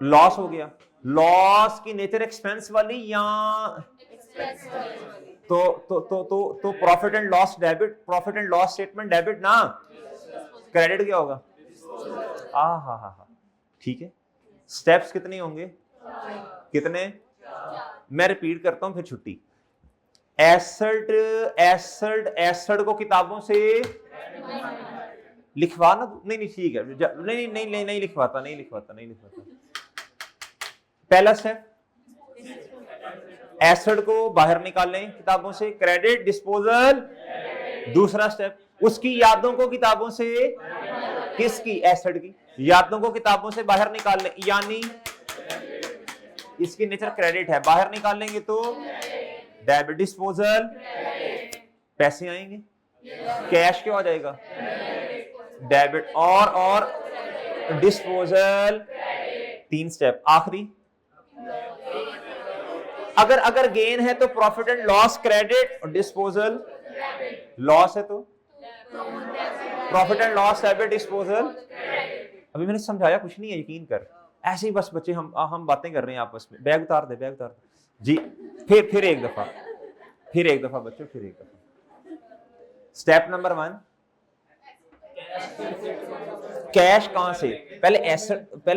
लॉस हो गया। लॉस की नेचर एक्सपेंस वाली या तो profit and loss debit, profit and loss statement debit ना, क्रेडिट क्या होगा? हा ठीक है। स्टेप्स कितने होंगे? कितने? मैं रिपीट करता हूं फिर छुट्टी। एसेट को किताबों से लिखवाना, नहीं ठीक है, नहीं लिखवाता। पहला स्टेप एसेट को बाहर निकालें किताबों से, क्रेडिट डिस्पोजल। दूसरा स्टेप उसकी यादों को किताबों से, किसकी? एसेट की यादों को किताबों से बाहर निकाल लें, यानी इसकी नेचर क्रेडिट है, बाहर निकालेंगे तो डेबिट। डिस्पोजल पैसे आएंगे, कैश क्या हो जाएगा? डेबिट। और डिस्पोजल। 3 स्टेप। आखिरी अगर गेन है तो प्रॉफिट एंड लॉस क्रेडिट, और डिस्पोजल लॉस है तो profit and loss debit disposal. अभी मैंने समझाया कुछ नहीं है, यकीन कर। ऐसे ही बस बच्चे हम बातें कर रहे हैं आपस में। बैग उतार दे जी। फिर एक दफा बच्चों, फिर एक दफा। स्टेप नंबर 1, कैश कहां से? पहले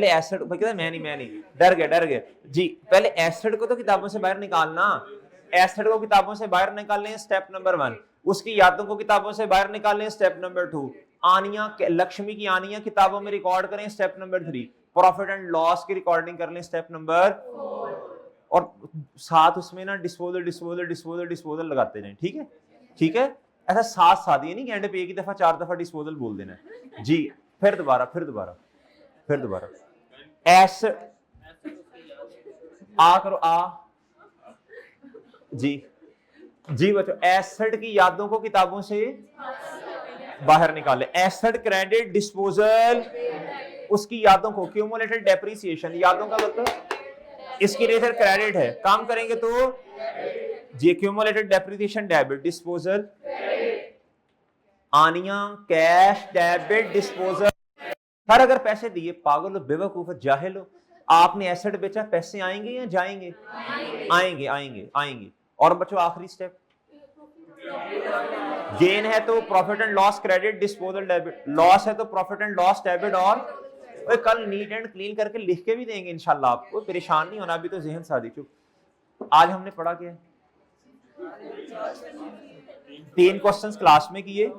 एसेट मैं नहीं डर गए जी। पहले एसेट को तो किताबों से बाहर निकालना, एसेट को किताबों से बाहर निकालने, स्टेप नंबर 1। उसकी यादों को किताबों से बाहर निकालने, स्टेप नंबर 2। आनियां, लक्ष्मी की आनियां किताबों में रिकॉर्ड करें, step number 3। Profit and loss की रिकॉर्डिंग कर लें, स्टेप नंबर 4। और साथ उसमें ना डिस्पोजल लगाते जाएं। ठीक है। ऐसा साथ ये नहीं कि एंड पे एक ही दफा 4 दफा डिस्पोजल बोल देना है जी। फिर दोबारा एस आ करो आ जी बच्चों। एसेट की यादों को किताबों से बाहर निकाले, एसेट क्रेडिट डिस्पोजल। उसकी यादों को, क्यूमुलेटेड डेप्रिसिएशन, यादों का मतलब इसकी नेचर क्रेडिट है, काम करेंगे तो जी। क्यूमुलेटेड डेप्रिसिएशन डेबिट, डिस्पोजल आनियां कैश, डेबिट डिस्पोजल। सर अगर पैसे दिए, पागल हो, बेवकूफ हो, जाहिल हो, आपने एसेट बेचा, पैसे आएंगे या जाएंगे? आएंगे। और बच्चों आखिरी स्टेप, गेन है तो profit and loss credit disposal debit, loss है तो प्रॉफिट एंड लॉस डेबिट। और कल नीट एंड क्लीन करके लिख के भी देंगे इंशाल्लाह, आपको परेशान नहीं होना। अभी तो जहन सादी चुप। आज हमने पढ़ा क्या है? 3 क्वेश्चंस क्लास में किए,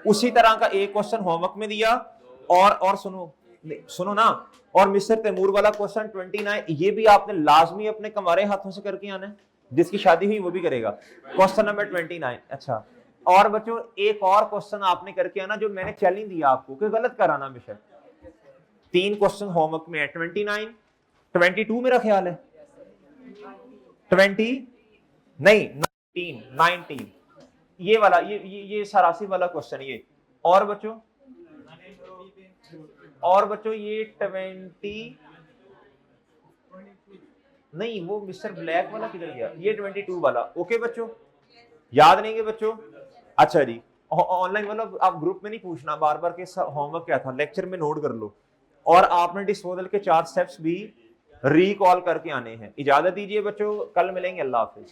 उसी तरह का एक क्वेश्चन होमवर्क में दिया, और सुनो ना, और मिस्टर तैमूर वाला क्वेश्चन 29 ये भी आपने लाजमी अपने कमारे हाथों से करके आना है, जिसकी शादी हुई वो भी करेगा। Question number 29। अच्छा, और बच्चों एक और क्वेश्चन आपने करके आना जो मैंने चैलेंज दिया आपको कि गलत कराना बेशक। 3 क्वेश्चन होमवर्क में है, 29, 22 मेरा ख्याल है, 20 नहीं 19 ये वाला, ये सरासी वाला क्वेश्चन ये। और बच्चों ये 20 नहीं, वो मिस्टर ब्लैक वाला किधर गया, ये 22 वाला। ओके बच्चों, याद नहीं है बच्चों? अच्छा जी, ऑनलाइन मतलब आप ग्रुप में नहीं पूछना बार बार कि होमवर्क क्या था, लेक्चर में नोट कर लो। और आपने डिस्पोजल के 4 स्टेप्स भी रिकॉल करके आने हैं। इजाजत दीजिए बच्चों, कल मिलेंगे, अल्लाह हाफिज।